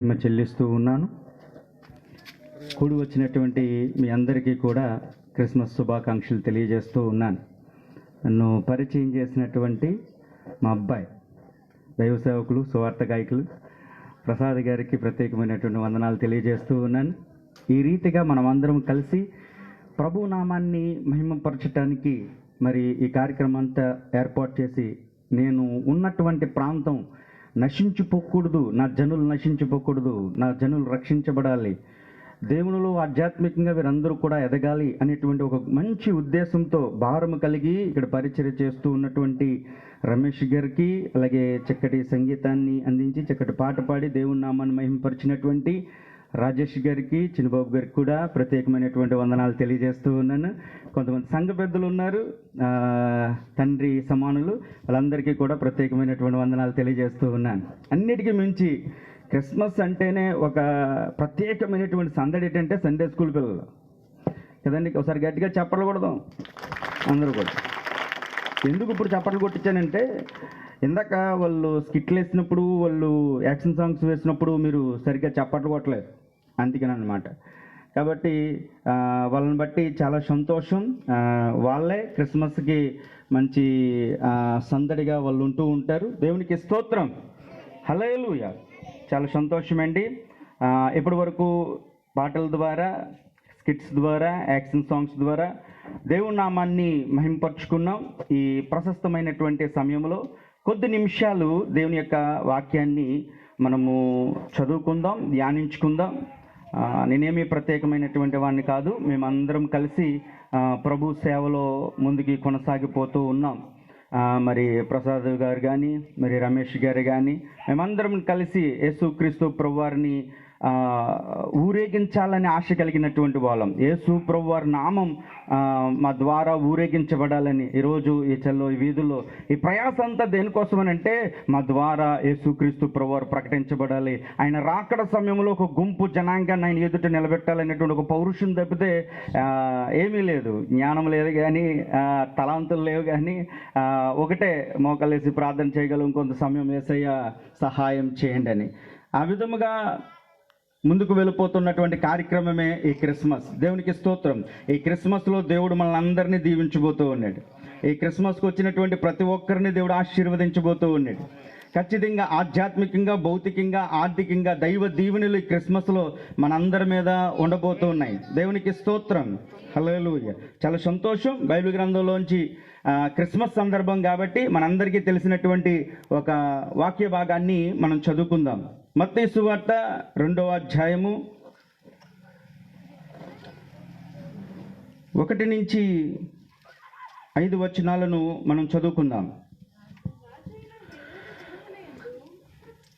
చెల్లిస్తూ ఉన్నాను. కూడి వచ్చినటువంటి మీ అందరికీ కూడా క్రిస్మస్ శుభాకాంక్షలు తెలియజేస్తూ ఉన్నాను. నన్ను పరిచయం చేసినటువంటి మా అబ్బాయి దైవ సేవకులు సువార్త గాయకులు ప్రసాద్ గారికి ప్రత్యేకమైనటువంటి వందనాలు తెలియజేస్తూ ఉన్నాను. ఈ రీతిగా మనమందరం కలిసి ప్రభు నామాన్ని మహిమపరచటానికి మరి ఈ కార్యక్రమం అంతా ఏర్పాటు చేసి, నేను ఉన్నటువంటి ప్రాంతం నశించిపోకూడదు, నా జనులు నశించిపోకూడదు, నా జనులు రక్షించబడాలి, దేవునిలో ఆధ్యాత్మికంగా వీరందరూ కూడా ఎదగాలి అనేటువంటి ఒక మంచి ఉద్దేశంతో భారము కలిగి ఇక్కడ పరిచర్య చేస్తూ ఉన్నటువంటి రమేష్ గారికి, అలాగే చక్కటి సంగీతాన్ని అందించి చక్కటి పాట పాడి దేవుని నామాన్ని మహిమపరిచినటువంటి రాజేష్ గారికి, చిన్నబాబు గారికి కూడా ప్రత్యేకమైనటువంటి వందనాలు తెలియజేస్తూ ఉన్నాను. కొంతమంది సంఘ పెద్దలు ఉన్నారు, తండ్రి సమానులు, వాళ్ళందరికీ కూడా ప్రత్యేకమైనటువంటి వందనాలు తెలియజేస్తూ ఉన్నాను. అన్నిటికీ మించి క్రిస్మస్ అంటేనే ఒక ప్రత్యేకమైనటువంటి సందడి ఏంటంటే సండే స్కూల్ పిల్లలు కదండి. ఒకసారి గట్టిగా చప్పట్లు కొడదాం అందరూ కూడా. ఎందుకు ఇప్పుడు చప్పట్లు కొట్టించానంటే, ఇందాక వాళ్ళు స్కిట్లు వేసినప్పుడు, వాళ్ళు యాక్షన్ సాంగ్స్ వేసినప్పుడు మీరు సరిగ్గా చప్పట్లు కొట్టలేదు, అందుకేనమాట. కాబట్టి వాళ్ళని బట్టి చాలా సంతోషం. వాళ్ళే క్రిస్మస్కి మంచి సందడిగా వాళ్ళు ఉంటూ ఉంటారు. దేవునికి స్తోత్రం, హల్లెలూయా. చాలా సంతోషమండి. ఇప్పటి వరకు పాటల ద్వారా, స్కిట్స్ ద్వారా, యాక్షన్ సాంగ్స్ ద్వారా దేవుని నామాన్ని మహింపరుచుకున్నాం. ఈ ప్రశస్తమైనటువంటి సమయంలో కొద్ది నిమిషాలు దేవుని యొక్క వాక్యాన్ని మనము చదువుకుందాం, ధ్యానించుకుందాం. నేనేమీ ప్రత్యేకమైనటువంటి వాడిని కాదు, మేమందరం కలిసి ప్రభు సేవలో ముందుకి కొనసాగిపోతూ ఉన్నాం. మరి ప్రసాద్ గారు కానీ, మరి రమేష్ గారు కానీ, మేమందరం కలిసి యేసుక్రీస్తు ప్రభువారిని ఊరేగించాలని ఆశ కలిగినటువంటి వాళ్ళం. యేసు ప్రభువారి నామం మా ద్వారా ఊరేగించబడాలని ఈరోజు ఈ ఈ వీధుల్లో ఈ ప్రయాస అంతా దేనికోసమని అంటే, మా ద్వారా యేసుక్రీస్తు ప్రభువారు ప్రకటించబడాలి. ఆయన రాకడ సమయంలో ఒక గుంపు జనాంగాన్ని ఆయన ఎదుట నిలబెట్టాలనేటువంటి ఒక పౌరుషం తప్పితే ఏమీ లేదు. జ్ఞానం లేదు కానీ, తలాంతులు లేవు కానీ, ఒకటే మోకలేసి ప్రార్థన చేయగలం, కొంత సమయం యేసయ్య సహాయం చేయండి అని. ఆ విధముగా ముందుకు వెళ్ళిపోతున్నటువంటి కార్యక్రమమే ఈ క్రిస్మస్. దేవునికి స్తోత్రం. ఈ క్రిస్మస్లో దేవుడు మనల్ని అందరినీ దీవించబోతూ ఉన్నాడు. ఈ క్రిస్మస్కి వచ్చినటువంటి ప్రతి ఒక్కరిని దేవుడు ఆశీర్వదించబోతూ ఉన్నాడు. ఖచ్చితంగా ఆధ్యాత్మికంగా, భౌతికంగా, ఆర్థికంగా దైవ దీవెనలు ఈ క్రిస్మస్లో మనందరి మీద ఉండబోతూ ఉన్నాయి. దేవునికి స్తోత్రం, హల్లెలూయా. చాలా సంతోషం. బైబిల్ గ్రంథంలోంచి క్రిస్మస్ సందర్భం కాబట్టి మనందరికీ తెలిసినటువంటి ఒక వాక్య భాగాన్ని మనం చదువుకుందాం. మత్తయి సువార్త 2వ అధ్యాయము 1 నుంచి 5 వచనాలను మనం చదువుకుందాం.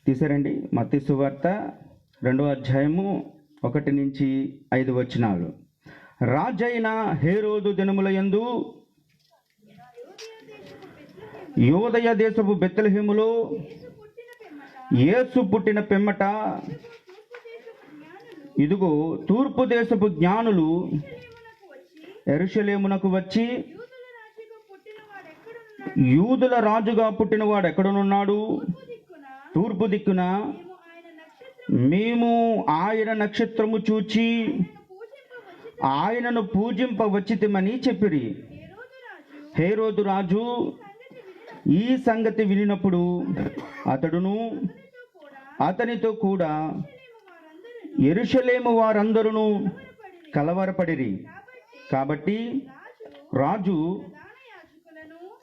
తీసారండి? మత్తయి సువార్త 2వ అధ్యాయము 1 నుంచి 5 వచనాలు. రాజైన హేరోదు దినముల యందు యోదయ దేశపు బెత్లెహేములో యేసు పుట్టిన పిమ్మట ఇదిగో తూర్పు దేశపు జ్ఞానులు యెరూషలేమునకు వచ్చి, యూదుల రాజుగా పుట్టినవాడు ఎక్కడనున్నాడు? తూర్పు దిక్కున మేము ఆయన నక్షత్రము చూచి ఆయనను పూజింపవచ్చితిమని చెప్పిరి. హేరోదు రాజు ఈ సంగతి వినినప్పుడు అతడును అతనితో కూడా యెరూషలేము వారందరూ కలవరపడిరి. కాబట్టి రాజు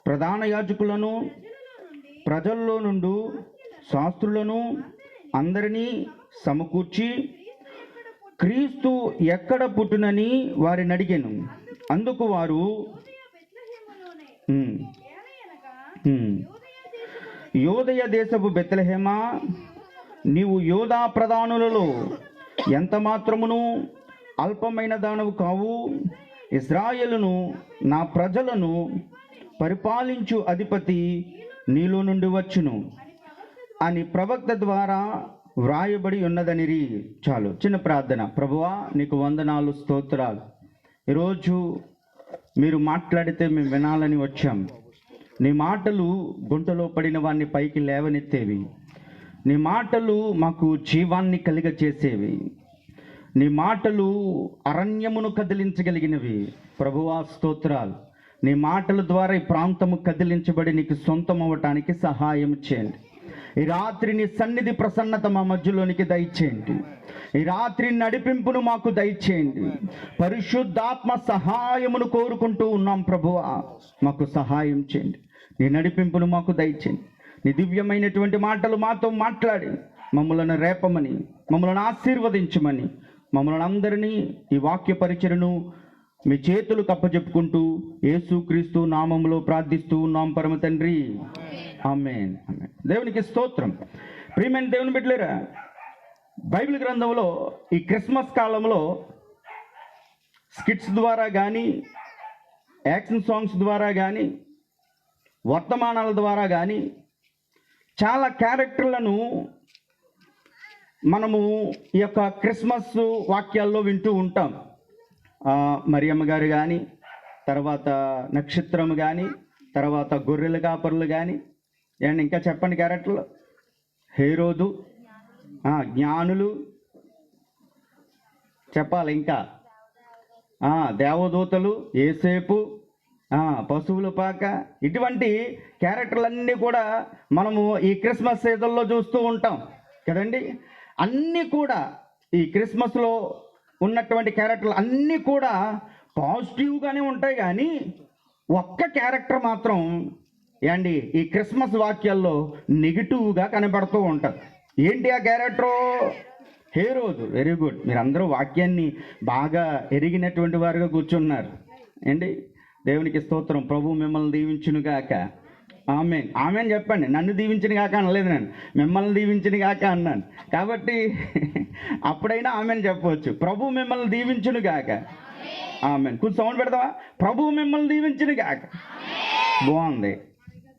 ప్రధాన యాజకులను, ప్రజల్లో నుండి శాస్త్రులను అందరినీ సమకూర్చి క్రీస్తు ఎక్కడ పుట్టునని వారిని అడిగాను. అందుకు వారు, యోదయ దేశపు బెత్లెహేమా, నీవు యోధా ప్రధానులలో ఎంత మాత్రమును అల్పమైన దానవు కావు. ఇశ్రాయేలును నా ప్రజలను పరిపాలించు అధిపతి నీలో నుండి వచ్చును అని ప్రవక్త ద్వారా వ్రాయబడి ఉన్నదనిరి. చాలు, చిన్న ప్రార్థన. ప్రభువా, నీకు వందనాలు, స్తోత్రాలు. ఈరోజు మీరు మాట్లాడితే మేము వినాలని వచ్చాం. నీ మాటలు గుంటలో పడిన వాడిని పైకి లేవనెత్తేవి. నీ మాటలు మాకు జీవాన్ని కలిగచేసేవి. నీ మాటలు అరణ్యమును కదిలించగలిగినవి. ప్రభువా స్తోత్రాలు. నీ మాటల ద్వారా ఈ ప్రాంతము కదిలించబడి నీకు సొంతం అవ్వటానికి సహాయం చేయండి. ఈ రాత్రి నీ సన్నిధి ప్రసన్నత మా మధ్యలోనికి దయచేయండి. ఈ రాత్రి నడిపింపును మాకు దయచేయండి. పరిశుద్ధాత్మ సహాయమును కోరుకుంటూ ఉన్నాం ప్రభువా, మాకు సహాయం చేయండి. నీ నడిపింపును మాకు దయచేయండి. నీ దివ్యమైనటువంటి మాటలు మాతో మాట్లాడి మమ్మలను రేపమని, మమ్మల్ని ఆశీర్వదించమని, మమ్మల్ని అందరినీ ఈ వాక్య పరిచయను మీ చేతులు కప్పచెప్పుకుంటూ యేసుక్రీస్తు నామములో ప్రార్థిస్తూ ఉన్నాం పరమ తండ్రి, ఆమేన్. ఆమేన్. దేవునికి స్తోత్రం. ప్రియమైన దేవుని బిడ్డలారా, బైబిల్ గ్రంథంలో ఈ క్రిస్మస్ కాలంలో స్కిట్స్ ద్వారా కానీ, యాక్షన్ సాంగ్స్ ద్వారా కానీ, వర్తమానాల ద్వారా కానీ చాలా క్యారెక్టర్లను మనము ఈ యొక్క క్రిస్మస్ వాక్యాల్లో వింటూ ఉంటాం. మరియమ్మ గారు కానీ, తర్వాత నక్షత్రము కానీ, తర్వాత గొర్రెల కాపరులు కానీ, అండ్ ఇంకా చెప్పండి క్యారెక్టర్లు. హేరోదు, జ్ఞానులు చెప్పాలి, ఇంకా దేవదూతలు, ఏసేపు, పశువుల పాక, ఇటువంటి క్యారెక్టర్లన్నీ కూడా మనము ఈ క్రిస్మస్ సీజన్లో చూస్తూ ఉంటాం కదండి. అన్నీ కూడా ఈ క్రిస్మస్లో ఉన్నటువంటి క్యారెక్టర్లు అన్నీ కూడా పాజిటివ్గానే ఉంటాయి, కానీ ఒక్క క్యారెక్టర్ మాత్రం ఏండి ఈ క్రిస్మస్ వాక్యాల్లో నెగిటివ్గా కనబడుతూ ఉంటుంది. ఏంటి ఆ క్యారెక్టరు? హేరోదు. Very good. మీరందరూ వాక్యాన్ని బాగా ఎరిగినటువంటి వారుగా కూర్చున్నారు ఏంటి. దేవునికి స్తోత్రం. ప్రభు మిమ్మల్ని దీవించునుగాక. ఆమేన్. ఆమేన్ చెప్పండి. నన్ను దీవించిన గాక అనలేదు, నేను మిమ్మల్ని దీవించిన గాక అన్నాను. కాబట్టి అప్పుడైనా ఆమేన్ చెప్పవచ్చు. ప్రభు మిమ్మల్ని దీవించును గాక. ఆమేన్. కొంచెం సౌండ్ పెడతావా? ప్రభు మిమ్మల్ని దీవించును గాక. బాగుంది.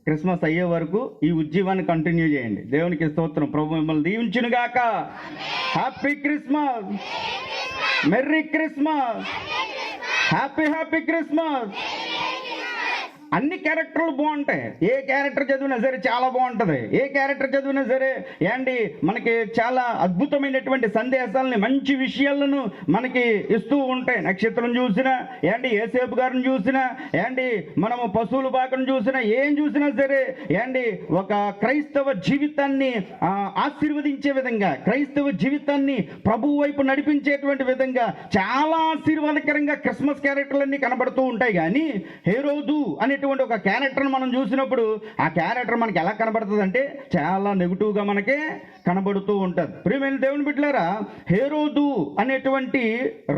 క్రిస్మస్ అయ్యే వరకు ఈ ఉద్యమాన్ని కంటిన్యూ చేయండి. దేవునికి స్తోత్రం. ప్రభు మిమ్మల్ని దీవించును గాక. Happy Christmas, merry Christmas, happy happy Christmas. అన్ని క్యారెక్టర్లు బాగుంటాయి. ఏ క్యారెక్టర్ చదివినా సరే చాలా బాగుంటుంది. ఏ క్యారెక్టర్ చదివినా సరే ఏంటి మనకి చాలా అద్భుతమైనటువంటి సందేశాలని, మంచి విషయాలను మనకి ఇస్తూ ఉంటాయి. నక్షత్రం చూసినా ఏంటి, ఏసేపు గారిని చూసినా ఏంటి, మనము పశువుల పాకను చూసినా, ఏం చూసినా సరే ఏంటి ఒక క్రైస్తవ జీవితాన్ని ఆశీర్వదించే విధంగా, క్రైస్తవ జీవితాన్ని ప్రభు వైపు నడిపించేటువంటి విధంగా చాలా ఆశీర్వాదకరంగా క్రిస్మస్ క్యారెక్టర్లన్నీ కనబడుతూ ఉంటాయి. కానీ హేరోదు అనే ఒక క్యారెక్టర్ మనం చూసినప్పుడు ఆ క్యారెక్టర్ మనకి ఎలా కనబడుతుంది అంటే చాలా నెగిటివ్గా మనకే కనబడుతూ ఉంటుంది. ప్రియమైన దేవుని బిడ్డలారా, హేరోదు అనేటువంటి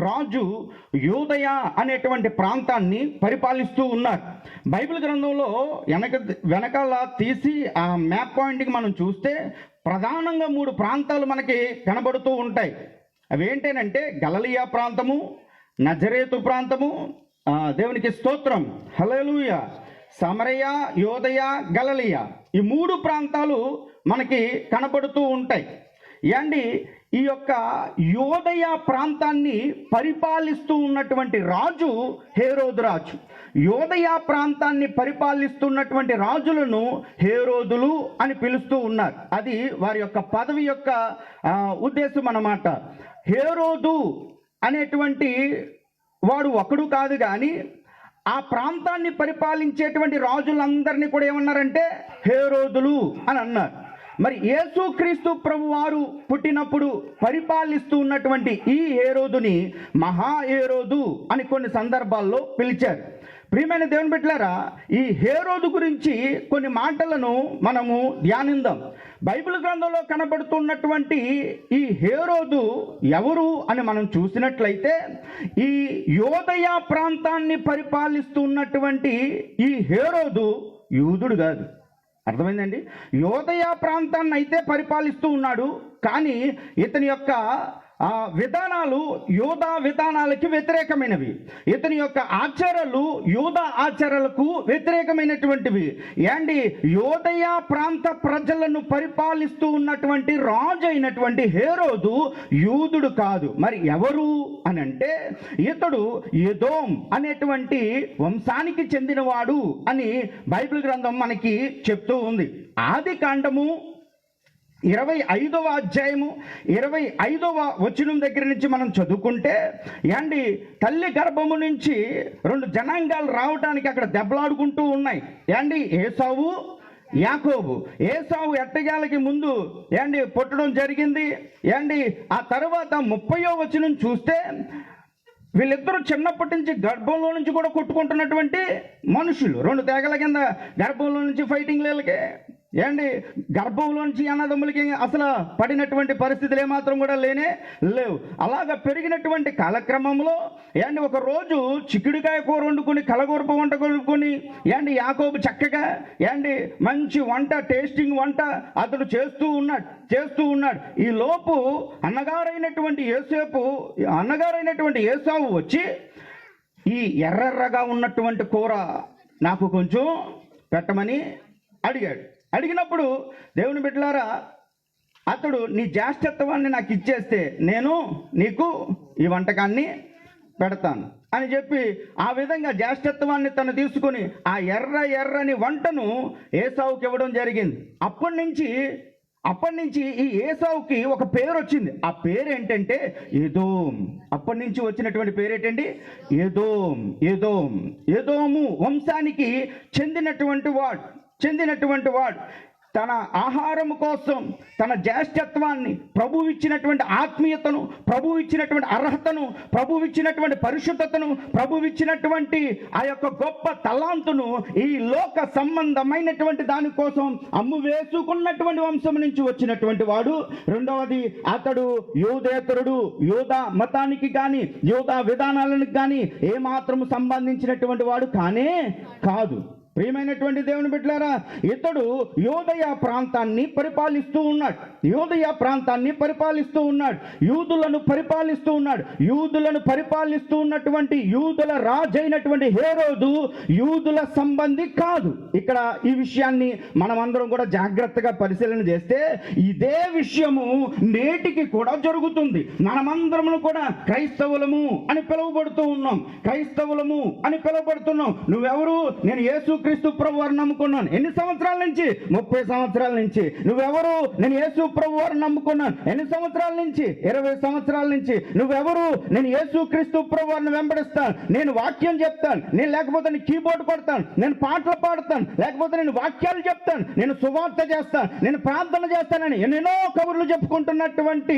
రాజు యూదయ అనేటువంటి ప్రాంతాన్ని పరిపాలిస్తూ ఉన్నారు. బైబిల్ గ్రంథంలో వెనకాల తీసి ఆ మ్యాప్ పాయింట్కి మనం చూస్తే ప్రధానంగా 3 ప్రాంతాలు మనకి కనబడుతూ ఉంటాయి. అవి ఏంటంటే గలిలయ ప్రాంతము, నజరేతు ప్రాంతము, దేవునికి స్తోత్రం, హల్లెలూయా, సమరయ, యోదయ, గలిలయ. ఈ 3 ప్రాంతాలు మనకి కనబడుతూ ఉంటాయి. ఏండి ఈ యొక్క యోదయ ప్రాంతాన్ని పరిపాలిస్తూ ఉన్నటువంటి రాజు హేరోదు రాజు. యోదయ ప్రాంతాన్ని పరిపాలిస్తున్నటువంటి రాజులను హేరోదులు అని పిలుస్తూ ఉన్నారు. అది వారి యొక్క పదవి యొక్క ఉద్దేశం అన్నమాట. హేరోదు అనేటువంటి వాడు ఒకడు కాదు, కానీ ఆ ప్రాంతాన్ని పరిపాలించేటువంటి రాజులందరినీ కూడా ఏమన్నారంటే హేరోదులు అని అన్నారు. మరి యేసుక్రీస్తు ప్రభు వారు పుట్టినప్పుడు పరిపాలిస్తూ ఉన్నటువంటి ఈ హేరోదుని మహా హేరోదు అని కొన్ని సందర్భాల్లో పిలిచారు. ప్రియమైన దేవుని బిడ్డలారా, ఈ హేరోదు గురించి కొన్ని మాటలను మనము ధ్యానిద్దాం. బైబిల్ గ్రంథంలో కనబడుతున్నటువంటి ఈ హేరోదు ఎవరు అని మనం చూసినట్లయితే, ఈ యోదయ ప్రాంతాన్ని పరిపాలిస్తున్నటువంటి ఈ హేరోదు యూదుడు కాదు. అర్థమైందండి? యోదయ ప్రాంతాన్ని అయితే పరిపాలిస్తూ ఉన్నాడు, కానీ ఇతని యొక్క విధానాలు యూదా విధానాలకి వ్యతిరేకమైనవి. ఇతని యొక్క ఆచారాలు యూదా ఆచారాలకు వ్యతిరేకమైనటువంటివి. ఏంటి, యోదయ ప్రాంత ప్రజలను పరిపాలిస్తూ ఉన్నటువంటి రాజు అయినటువంటి హేరోదు యూదుడు కాదు. మరి ఎవరు అని అంటే, ఇతడు ఎదోం అనేటువంటి వంశానికి చెందినవాడు అని బైబిల్ గ్రంథం మనకి చెప్తూ ఉంది. ఆది కాండము 25వ అధ్యాయము 25వ వచనం దగ్గర నుంచి మనం చదువుకుంటే యాండి తల్లి గర్భము నుంచి 2 జనాంగాలు రావడానికి అక్కడ దెబ్బలాడుకుంటూ ఉన్నాయి. యాండి ఏసావు, యాకోబు. ఏసావు ఎట్టగాలకి ముందు యాండి పుట్టడం జరిగింది. యాండి ఆ తర్వాత 30వ వచనం చూస్తే వీళ్ళిద్దరూ చిన్నప్పటి నుంచి గర్భంలో నుంచి కూడా కొట్టుకుంటున్నటువంటి మనుషులు. 2 తెగల కింద గర్భంలో నుంచి ఫైటింగ్ లేలకే ఏండి గర్భంలోంచి అన్నదమ్ములకి అసలు పడినటువంటి పరిస్థితులు ఏమాత్రం కూడా లేవు. అలాగా పెరిగినటువంటి కాలక్రమంలో ఏండి ఒక రోజు చిక్కుడుకాయ కూర వండుకొని కలగూరప వంట కొనుక్కొని ఏండి యాకోబు చక్కగా ఏండి మంచి వంట, టేస్టింగ్ వంట అతడు చేస్తూ ఉన్నాడు. ఈ లోపు అన్నగారైనటువంటి ఏసావు వచ్చి ఈ ఎర్రగా ఉన్నటువంటి కూర నాకు కొంచెం పెట్టమని అడిగినప్పుడు దేవుని బిడ్డలారా, అతడు నీ జ్యేష్ఠత్వాన్ని నాకు ఇచ్చేస్తే నేను నీకు ఈ వంటకాన్ని పెడతాను అని చెప్పి ఆ విధంగా జ్యేష్ఠత్వాన్ని తను తీసుకుని ఆ ఎర్రని వంటను ఏసావుకి ఇవ్వడం జరిగింది. అప్పటి నుంచి ఈ ఏసావుకి ఒక పేరు వచ్చింది. ఆ పేరు ఏంటంటే ఏదోం. అప్పటి నుంచి వచ్చినటువంటి పేరేంటండి? ఏదోము వంశానికి చెందినటువంటి వాడు తన ఆహారం కోసం తన జ్యేష్ఠత్వాన్ని, ప్రభువు ఇచ్చినటువంటి ఆత్మీయతను, ప్రభువు ఇచ్చినటువంటి అర్హతను, ప్రభువు ఇచ్చినటువంటి పరిశుద్ధతను, ప్రభువు ఇచ్చినటువంటి ఆ యొక్క గొప్ప తలాంతును ఈ లోక సంబంధమైనటువంటి దానికోసం అమ్ము వేసుకున్నటువంటి వంశం నుంచి వచ్చినటువంటి వాడు. రెండవది, అతడు యూదేతరుడు. యూదా మతానికి కానీ యూదా విధానాలకు కానీ ఏమాత్రము సంబంధించినటువంటి వాడు కాదు. ప్రియమైనటువంటి దేవుని బిడ్డలారా, ఇతడు యూదయ ప్రాంతాన్ని పరిపాలిస్తూ ఉన్నాడు. యూదులను పరిపాలిస్తూ ఉన్నటువంటి యూదుల రాజైనటువంటి హేరోదు యూదుల సంబంధి కాదు. ఇక్కడ ఈ విషయాన్ని మనం అందరం కూడా జాగ్రత్తగా పరిశీలన చేస్తే ఇదే విషయము నేటికి కూడా జరుగుతుంది. మనమందరము కూడా క్రైస్తవులము అని పిలువబడుతున్నాం. నువ్వెవరు? నేను యేసుక్రీస్తు ప్రభు వారిని నమ్ముకున్నాను. ఎన్ని సంవత్సరాల నుంచి? 30 సంవత్సరాల నుంచి. నువ్వెవరు? నేను యేసు ప్రభు వారిని నమ్ముకున్నాను. ఎన్ని సంవత్సరాల నుంచి? 20 సంవత్సరాల నుంచి. నువ్వెవరు? నేను యేసుక్రీస్తు ప్రభు వారిని వెంబడిస్తాను. నేను వాక్యం చెప్తాను. నేను లేకపోతే నేను కీబోర్డ్ కొడతాను, నేను పాటలు పాడతాను, లేకపోతే నేను వాక్యాలు చెప్తాను, నేను సువార్త చేస్తాను, నేను ప్రార్థన చేస్తానని ఎన్నెన్నో కబుర్లు చెప్పుకుంటున్నటువంటి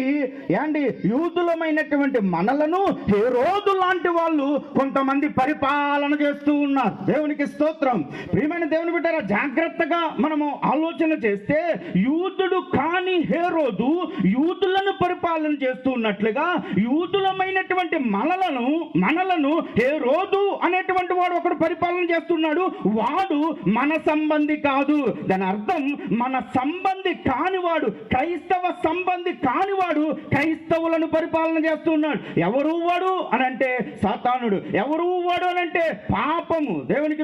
యూదులమైనటువంటి మనలను హేరోదు లాంటి వాళ్ళు కొంతమంది పరిపాలన చేస్తూ ఉన్నారు. దేవునికి స్తోత్రం. ప్రియమైన దేవుని బిడ్డలారా, జాగ్రత్తగా మనము ఆలోచన చేస్తే యూదుడు కాని హేరోదు యూదులను పరిపాలన చేస్తూ ఉన్నట్లుగా యూదులమైనటువంటి మనలను హేరోదు అనేటువంటి వాడు ఒకడు పరిపాలన చేస్తున్నాడు. వాడు మన సంబంధి కాదు. దాని అర్థం మన సంబంధి కానివాడు, క్రైస్తవ సంబంధి కానివాడు క్రైస్తవులను పరిపాలన చేస్తున్నాడు. ఎవరు వాడు అనంటే సాతానుడు. ఎవరు వాడు అనంటే పాపము. దేవుని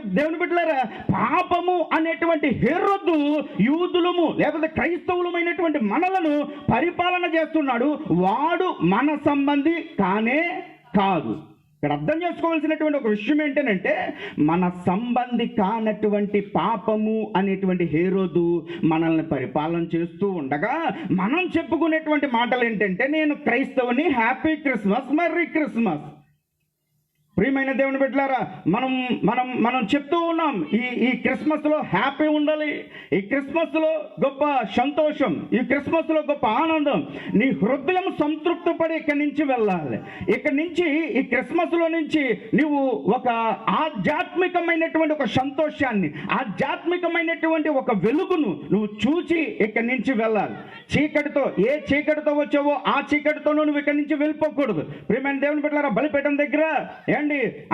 బిడ్డలారా, పాపము అనేటువంటి హేరోదు యూదులము లేకపోతే క్రైస్తవులమైనటువంటి మనలను పరిపాలన చేస్తున్నాడు. వాడు మన సంబంధి కాదు. ఇక్కడ అర్థం చేసుకోవాల్సినటువంటి ఒక విషయం ఏంటంటే, మన సంబంధి కానటువంటి పాపము అనేటువంటి హేరోదు మనల్ని పరిపాలన చేస్తూ ఉండగా మనం చెప్పుకునేటువంటి మాటలు ఏంటంటే, నేను క్రైస్తవుని, హ్యాపీ క్రిస్మస్, మెర్రీ క్రిస్మస్. ప్రియమైన దేవుని బిడ్డలారా, మనం చెప్తూ ఉన్నాం, ఈ క్రిస్మస్లో హ్యాపీ ఉండాలి, ఈ క్రిస్మస్లో గొప్ప సంతోషం, ఈ క్రిస్మస్లో గొప్ప ఆనందం. నీ హృదయం సంతృప్తి పడి ఇక్కడి నుంచి వెళ్ళాలి. ఇక్కడి నుంచి ఈ క్రిస్మస్లో నుంచి నువ్వు ఒక ఆధ్యాత్మికమైనటువంటి ఒక సంతోషాన్ని, ఆధ్యాత్మికమైనటువంటి ఒక వెలుగును నువ్వు చూచి ఇక్కడి నుంచి వెళ్ళాలి. ఏ చీకటితో వచ్చావో ఆ చీకటితోనూ నువ్వు ఇక్కడి నుంచి వెళ్ళిపోకూడదు. ప్రియమైన దేవుని బిడ్డలారా, బలిపీఠం దగ్గర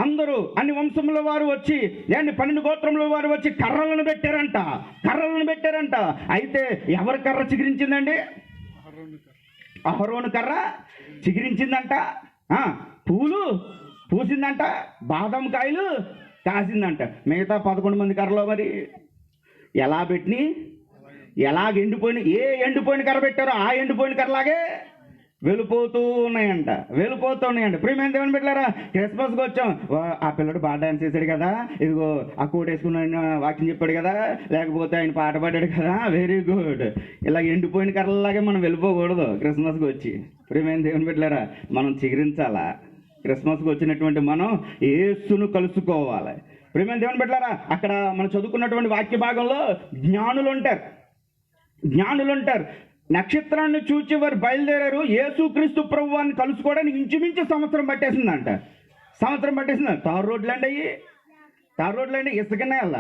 అందరూ అన్ని వంశముల వారు వచ్చి 12 గోత్రముల వారు వచ్చి కర్రలను పెట్టారంట. అయితే ఎవరి కర్ర చిగురించిందండి? అహరోను కర్ర చిగురించిందంట. పూలు పూసిందంట. బాదం కాయలు కాసిందంట. మిగతా 11 మంది కర్రలో మరి ఎలా ఎండిపోయిన కర్ర పెట్టారో ఆ ఎండిపోయిన కర్రలాగే వెళ్ళిపోతూ ఉన్నాయంట. ప్రియమైన దేవుని బిడ్డలారా, క్రిస్మస్కి వచ్చాం, ఆ పిల్లడు బాగా డాన్స్ చేశాడు కదా, ఇదిగో ఆ కోట్ వేసుకుని ఆయన వాక్యం చెప్పాడు కదా, లేకపోతే ఆయన పాట పాడాడు కదా, వెరీ గుడ్. ఇలా ఎండిపోయిన కర్రలాగే మనం వెళ్ళిపోకూడదు క్రిస్మస్కి వచ్చి. ప్రియమైన దేవుని బిడ్డలారా, మనం చిగురించాలా. క్రిస్మస్కి వచ్చినటువంటి మనం యేసును కలుసుకోవాలి. ప్రియమైన దేవుని బిడ్డలారా, అక్కడ మనం చదువుకున్నటువంటి వాక్య భాగంలో జ్ఞానులు ఉంటారు. నక్షత్రాన్ని చూచి వారు బయలుదేరారు. యేసుక్రీస్తు ప్రభువాన్ని కలుసుకోవడానికి ఇంచుమించు సంవత్సరం పట్టేసిందంట. తారు రోడ్లండి, ఇసుక నేల,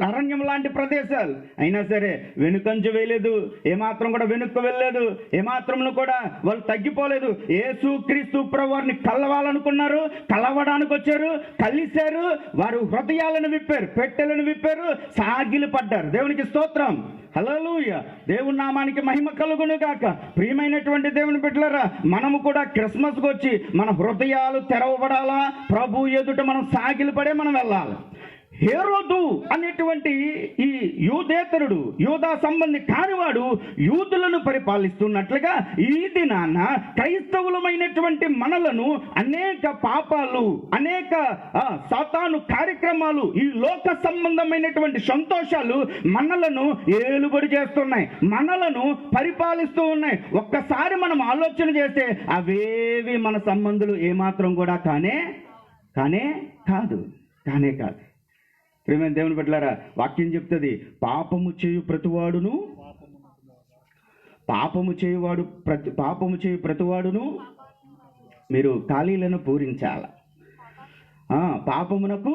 అరణ్యం లాంటి ప్రదేశాలు. అయినా సరే వెనుకంజ వేయలేదు, ఏమాత్రం కూడా వెనుక్కు వెళ్ళలేదు, ఏమాత్రంలో కూడా వాళ్ళు తగ్గిపోలేదు. యేసుక్రీస్తు ప్రభువారిని కలవాలనుకున్నారు, కలవడానికి వచ్చారు, కలిశారు. వారు హృదయాలను విప్పారు, పెట్టెలను విప్పారు, సాగిలి పడ్డారు. దేవునికి స్తోత్రం, హల్లెలూయా. దేవుని నామానికి మహిమ కలుగును గాక. ప్రియమైనటువంటి దేవుని బిడ్డలారా, మనము కూడా క్రిస్మస్కి వచ్చి మన హృదయాలు తెరవబడాలా, ప్రభు ఎదుట మనం సాగిలిపడే మనం వెళ్ళాలి. హేరోదు అనేటువంటి ఈ యూదేతరుడు, యూదా సంబంధి కానివాడు యూదులను పరిపాలిస్తున్నట్లుగా ఈ దినాన క్రైస్తవులమైనటువంటి మనలను అనేక పాపాలు, అనేక సాతాను కార్యక్రమాలు, ఈ లోక సంబంధమైనటువంటి సంతోషాలు మనలను ఏలుబడి చేస్తున్నాయి, మనలను పరిపాలిస్తూ ఉన్నాయి. ఒక్కసారి మనం ఆలోచన చేస్తే అవేవి మన సంబంధులు ఏమాత్రం కూడా కానే కాదు. ప్రియమైన దేవుని బిడ్డలారా, వాక్యం చెప్తుంది, పాపము చేయు ప్రతివాడును మీరు ఖాళీలను పూరించాల. పాపమునకు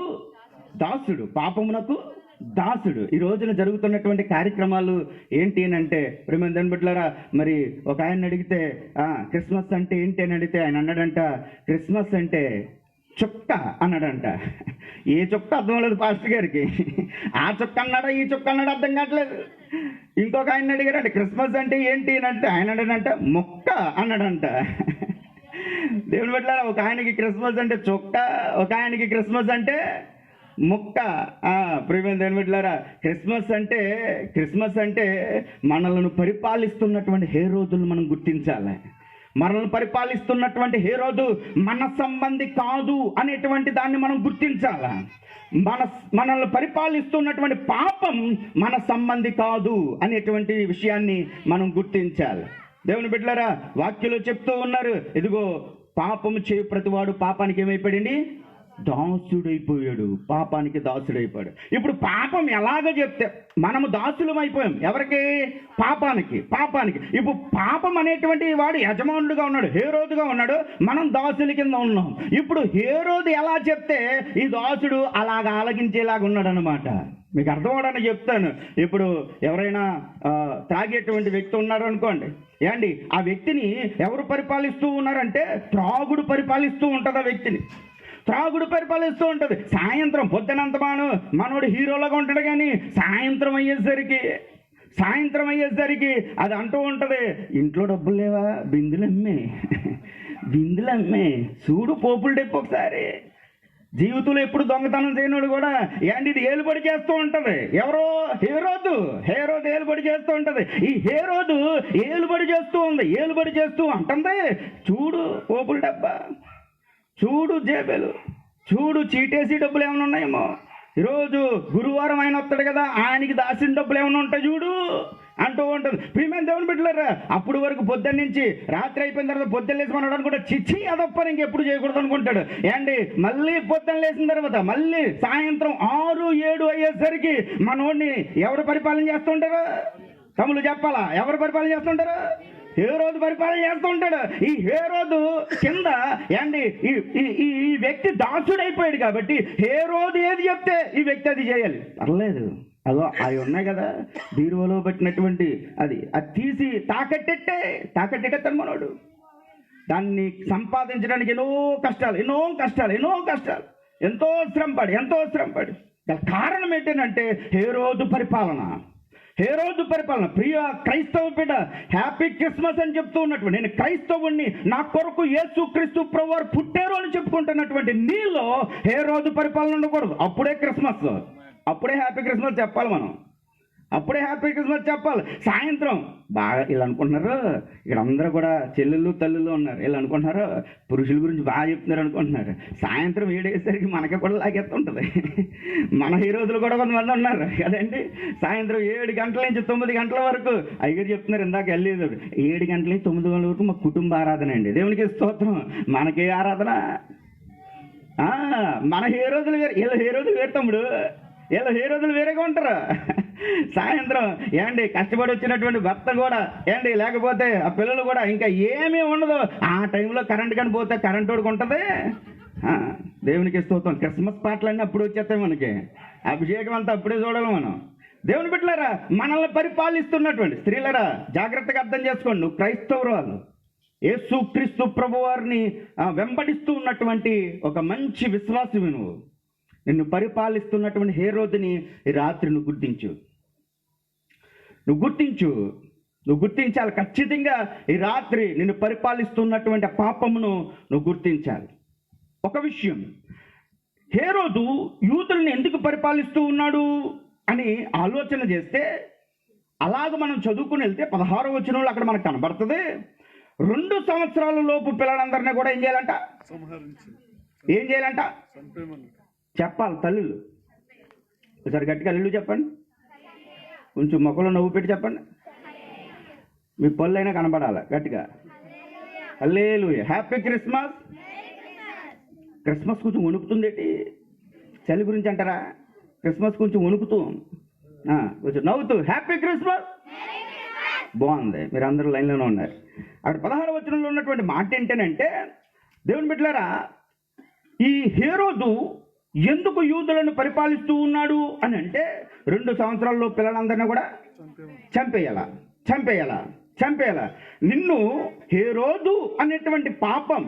దాసుడు. ఈ రోజున జరుగుతున్నటువంటి కార్యక్రమాలు ఏంటి అని అంటే, ప్రియమైన దేవుని బిడ్డలారా, మరి ఒక ఆయన అడిగితే క్రిస్మస్ అంటే ఏంటి అని అడిగితే ఆయన అన్నాడంట, క్రిస్మస్ అంటే చుక్క అన్నాడంట. ఏ చుక్క అర్థం లేదు పాస్టర్ గారికి. ఆ చుక్క అన్నాడా, ఈ చుక్క అన్నాడా అర్థం కావట్లేదు. ఇంకొక ఆయన అడిగారంట, క్రిస్మస్ అంటే ఏంటి అని అంటే ఆయన అన్నాడంట మొక్క అన్నాడంట. దేవుని బిడ్డలారా, ఒక ఆయనకి క్రిస్మస్ అంటే చుక్క, ఒక ఆయనకి క్రిస్మస్ అంటే మొక్క. ప్రియమైన దేవుని బిడ్డలారా, క్రిస్మస్ అంటే మనలను పరిపాలిస్తున్నటువంటి హేరోదులను మనం గుర్తించాలి. మనల్ని పరిపాలిస్తున్నటువంటి హేరోదు మన సంబంధి కాదు అనేటువంటి దాన్ని మనం గుర్తించాలా. మనల్ని పరిపాలిస్తున్నటువంటి పాపం మన సంబంధి కాదు అనేటువంటి విషయాన్ని మనం గుర్తించాలి. దేవుని బిడ్డలారా, వాక్యంలో చెప్తూ ఉన్నారు, ఇదిగో పాపము చేయు ప్రతివాడు పాపానికి ఏమైపోయాడండి, దాసుడైపోయాడు. పాపానికి దాసుడైపోయాడు. ఇప్పుడు పాపం ఎలాగ చెప్తే మనము దాసులం అయిపోయాం. ఎవరికి? పాపానికి. ఇప్పుడు పాపం అనేటువంటి వాడు యజమానుడుగా ఉన్నాడు, హేరోదుగా ఉన్నాడు, మనం దాసుల కింద ఉన్నాం. ఇప్పుడు హేరోదు ఎలా చెప్తే ఈ దాసుడు అలాగ ఆలకించేలాగా ఉన్నాడు అనమాట. మీకు అర్థం అవడానికి చెప్తాను. ఇప్పుడు ఎవరైనా త్రాగేటువంటి వ్యక్తి ఉన్నాడు అనుకోండి, ఏండి ఆ వ్యక్తిని ఎవరు పరిపాలిస్తూ ఉన్నారంటే త్రాగుడు పరిపాలిస్తూ ఉంటుంది. ఆ వ్యక్తిని త్రాగుడు పరిపాలిస్తూ ఉంటుంది. సాయంత్రం పొద్దునంత మనోడు హీరోలాగా ఉంటాడు, కానీ సాయంత్రం అయ్యేసరికి అది అంటూ ఉంటుంది, ఇంట్లో డబ్బులు లేవా, బిందులమ్మే చూడు పోపులు డెప్పు. ఒకసారి జీవితంలో ఎప్పుడు దొంగతనం చేయనోడు కూడా ఏంటి ఇది ఏలుబడి చేస్తూ ఉంటది. ఎవరో హేరోదు ఏలుబడి చేస్తూ ఉంటది. ఈ హేరోదు ఏలుబడి చేస్తూ అంటుంది, చూడు పోపుల డబ్బా, చూడు జేబులు, చూడు చీటేసి డబ్బులు ఏమైనా ఉన్నాయేమో, ఈరోజు గురువారం ఆయన వస్తాడు కదా, ఆయనకి దాచిన డబ్బులు ఏమైనా ఉంటాయి చూడు అంటూ ఉంటుంది. ప్రియమైన దేవుని బిడ్డలారా, అప్పుడు వరకు పొద్దున్న నుంచి రాత్రి అయిపోయిన తర్వాత పొద్దున్న లేచి మనోడు అనుకుంటా, చిచ్చి అదొప్పని ఇంకెప్పుడు చేయకూడదు అనుకుంటాడు. ఏంటి మళ్ళీ పొద్దున్న లేచిన తర్వాత మళ్ళీ సాయంత్రం 6-7 అయ్యేసరికి మనోడిని ఎవరు పరిపాలన చేస్తుంటారు? తమ్ముళ్ళు చెప్పాలా, ఎవరు పరిపాలన చేస్తుంటారు? హేరోదు పరిపాలన చేస్తూ ఉంటాడు. ఈ హేరోదు కింద ఏంటి ఈ వ్యక్తి దాసుడైపోయాడు కాబట్టి హేరోదు ఏది చెప్తే ఈ వ్యక్తి అది చేయాలి. పర్లేదు, అదో అవి ఉన్నాయి కదా బీరువలో పెట్టినటువంటి అది తీసి తాకట్టెట్టాడు మనోడు. దాన్ని సంపాదించడానికి ఎన్నో కష్టాలు, ఎంతో శ్రమపడి. కారణం ఏంటంటే హేరోదు పరిపాలన. ప్రియ క్రైస్తవ బిడ్డ, హ్యాపీ క్రిస్మస్ అని చెప్తూ ఉన్నటువంటి నేను క్రైస్తవుణ్ణి, నా కొరకు యేసుక్రీస్తు ప్రభువారు పుట్టారు అని చెప్పుకుంటున్నటువంటి నీలో హేరోదు పరిపాలన ఉండకూడదు. అప్పుడే హ్యాపీ క్రిస్మస్ చెప్పాలి మనం. అప్పుడే హ్యాపీ క్రిస్మస్ చెప్పాలి. సాయంత్రం బాగా వీళ్ళు అనుకుంటున్నారు, ఇక్కడ అందరూ కూడా చెల్లెళ్ళు తల్లులు ఉన్నారు, వీళ్ళు అనుకుంటున్నారు పురుషుల గురించి బాగా చెప్తున్నారు అనుకుంటున్నారు. సాయంత్రం 7 అయ్యేసరికి మనకి కూడా లాగేస్తుంటుంది. మన హీరోజులు కూడా కొంతమంది ఉన్నారు కదండి. సాయంత్రం 7 గంటల నుంచి 9 గంటల వరకు అయ్యగారు చెప్తున్నారు, ఇందాక వెళ్ళలేదు 7 గంటల నుంచి 9 గంటల వరకు మా కుటుంబ ఆరాధన అండి. దేవునికి స్తోత్రం. మనకే ఆరాధన. మన హీరోజులు వేరు, వీళ్ళ హీరోజులు వేరు తమ్ముడు, వీళ్ళ హీరోజులు వేరేగా ఉంటారు. సాయంత్రం ఏండి కష్టపడి వచ్చినటువంటి భర్త కూడా ఏండి, లేకపోతే ఆ పిల్లలు కూడా ఇంకా ఏమీ ఉండదు. ఆ టైంలో కరెంట్ కానీ పోతే కరెంట్ వాడికి ఉంటుంది. దేవునికి స్తోత్రం. క్రిస్మస్ పాటలన్నీ అప్పుడు వచ్చేస్తాయి మనకి, అభిషేకం అంతా అప్పుడే చూడాలి మనం. దేవుని బిడ్డలారా, మనల్ని పరిపాలిస్తున్నటువంటి స్త్రీలరా జాగ్రత్తగా అర్థం చేసుకోండి. నువ్వు క్రైస్తవురాలు, యేసుక్రీస్తు ప్రభువారిని వెంబడిస్తూ ఉన్నటువంటి ఒక మంచి విశ్వాసవి నువ్వు. నిన్ను పరిపాలిస్తున్నటువంటి హేరోదుని ఈ రాత్రి నువ్వు గుర్తించు. నువ్వు గుర్తించాలి. ఖచ్చితంగా ఈ రాత్రి నిన్ను పరిపాలిస్తున్నటువంటి పాపమును నువ్వు గుర్తించాలి. ఒక విషయం, హేరోదు యూదుల్ని ఎందుకు పరిపాలిస్తూ ఉన్నాడు అని ఆలోచన చేస్తే, అలాగ మనం చదువుకుని వెళ్తే 16వ వచనంలో అక్కడ మనకు కనబడుతుంది. 2 సంవత్సరాల లోపు పిల్లలందరినీ కూడా ఏం చేయాలంట? ఏం చేయాలంట చెప్పాలి. తల్లులు ఒకసారి గట్టిగా అల్లు చెప్పండి. కొంచెం మొక్కలో నవ్వు పెట్టి చెప్పండి. మీ పళ్ళైనా కనబడాలి గట్టిగా. హల్లెలూయా. Happy Christmas. క్రిస్మస్ కొంచెం వణుకుతుందేంటి? చలి గురించి అంటారా? క్రిస్మస్ కొంచెం వణుకుతూ కొంచెం నవ్వుతూ హ్యాపీ క్రిస్మస్. బాగుంది, మీరు అందరూ లైన్లోనే ఉన్నారు. అక్కడ 16వ వచనంలో ఉన్నటువంటి మాట ఏంటంటే, దేవుని బిడ్డలారా, ఈ హేరోదు ఎందుకు యూదులను పరిపాలిస్తూ ఉన్నాడు అని అంటే, 2 సంవత్సరాల్లో పిల్లలందరినీ కూడా చంపేయాలా. నిన్ను హేరోదు అనేటువంటి పాపం,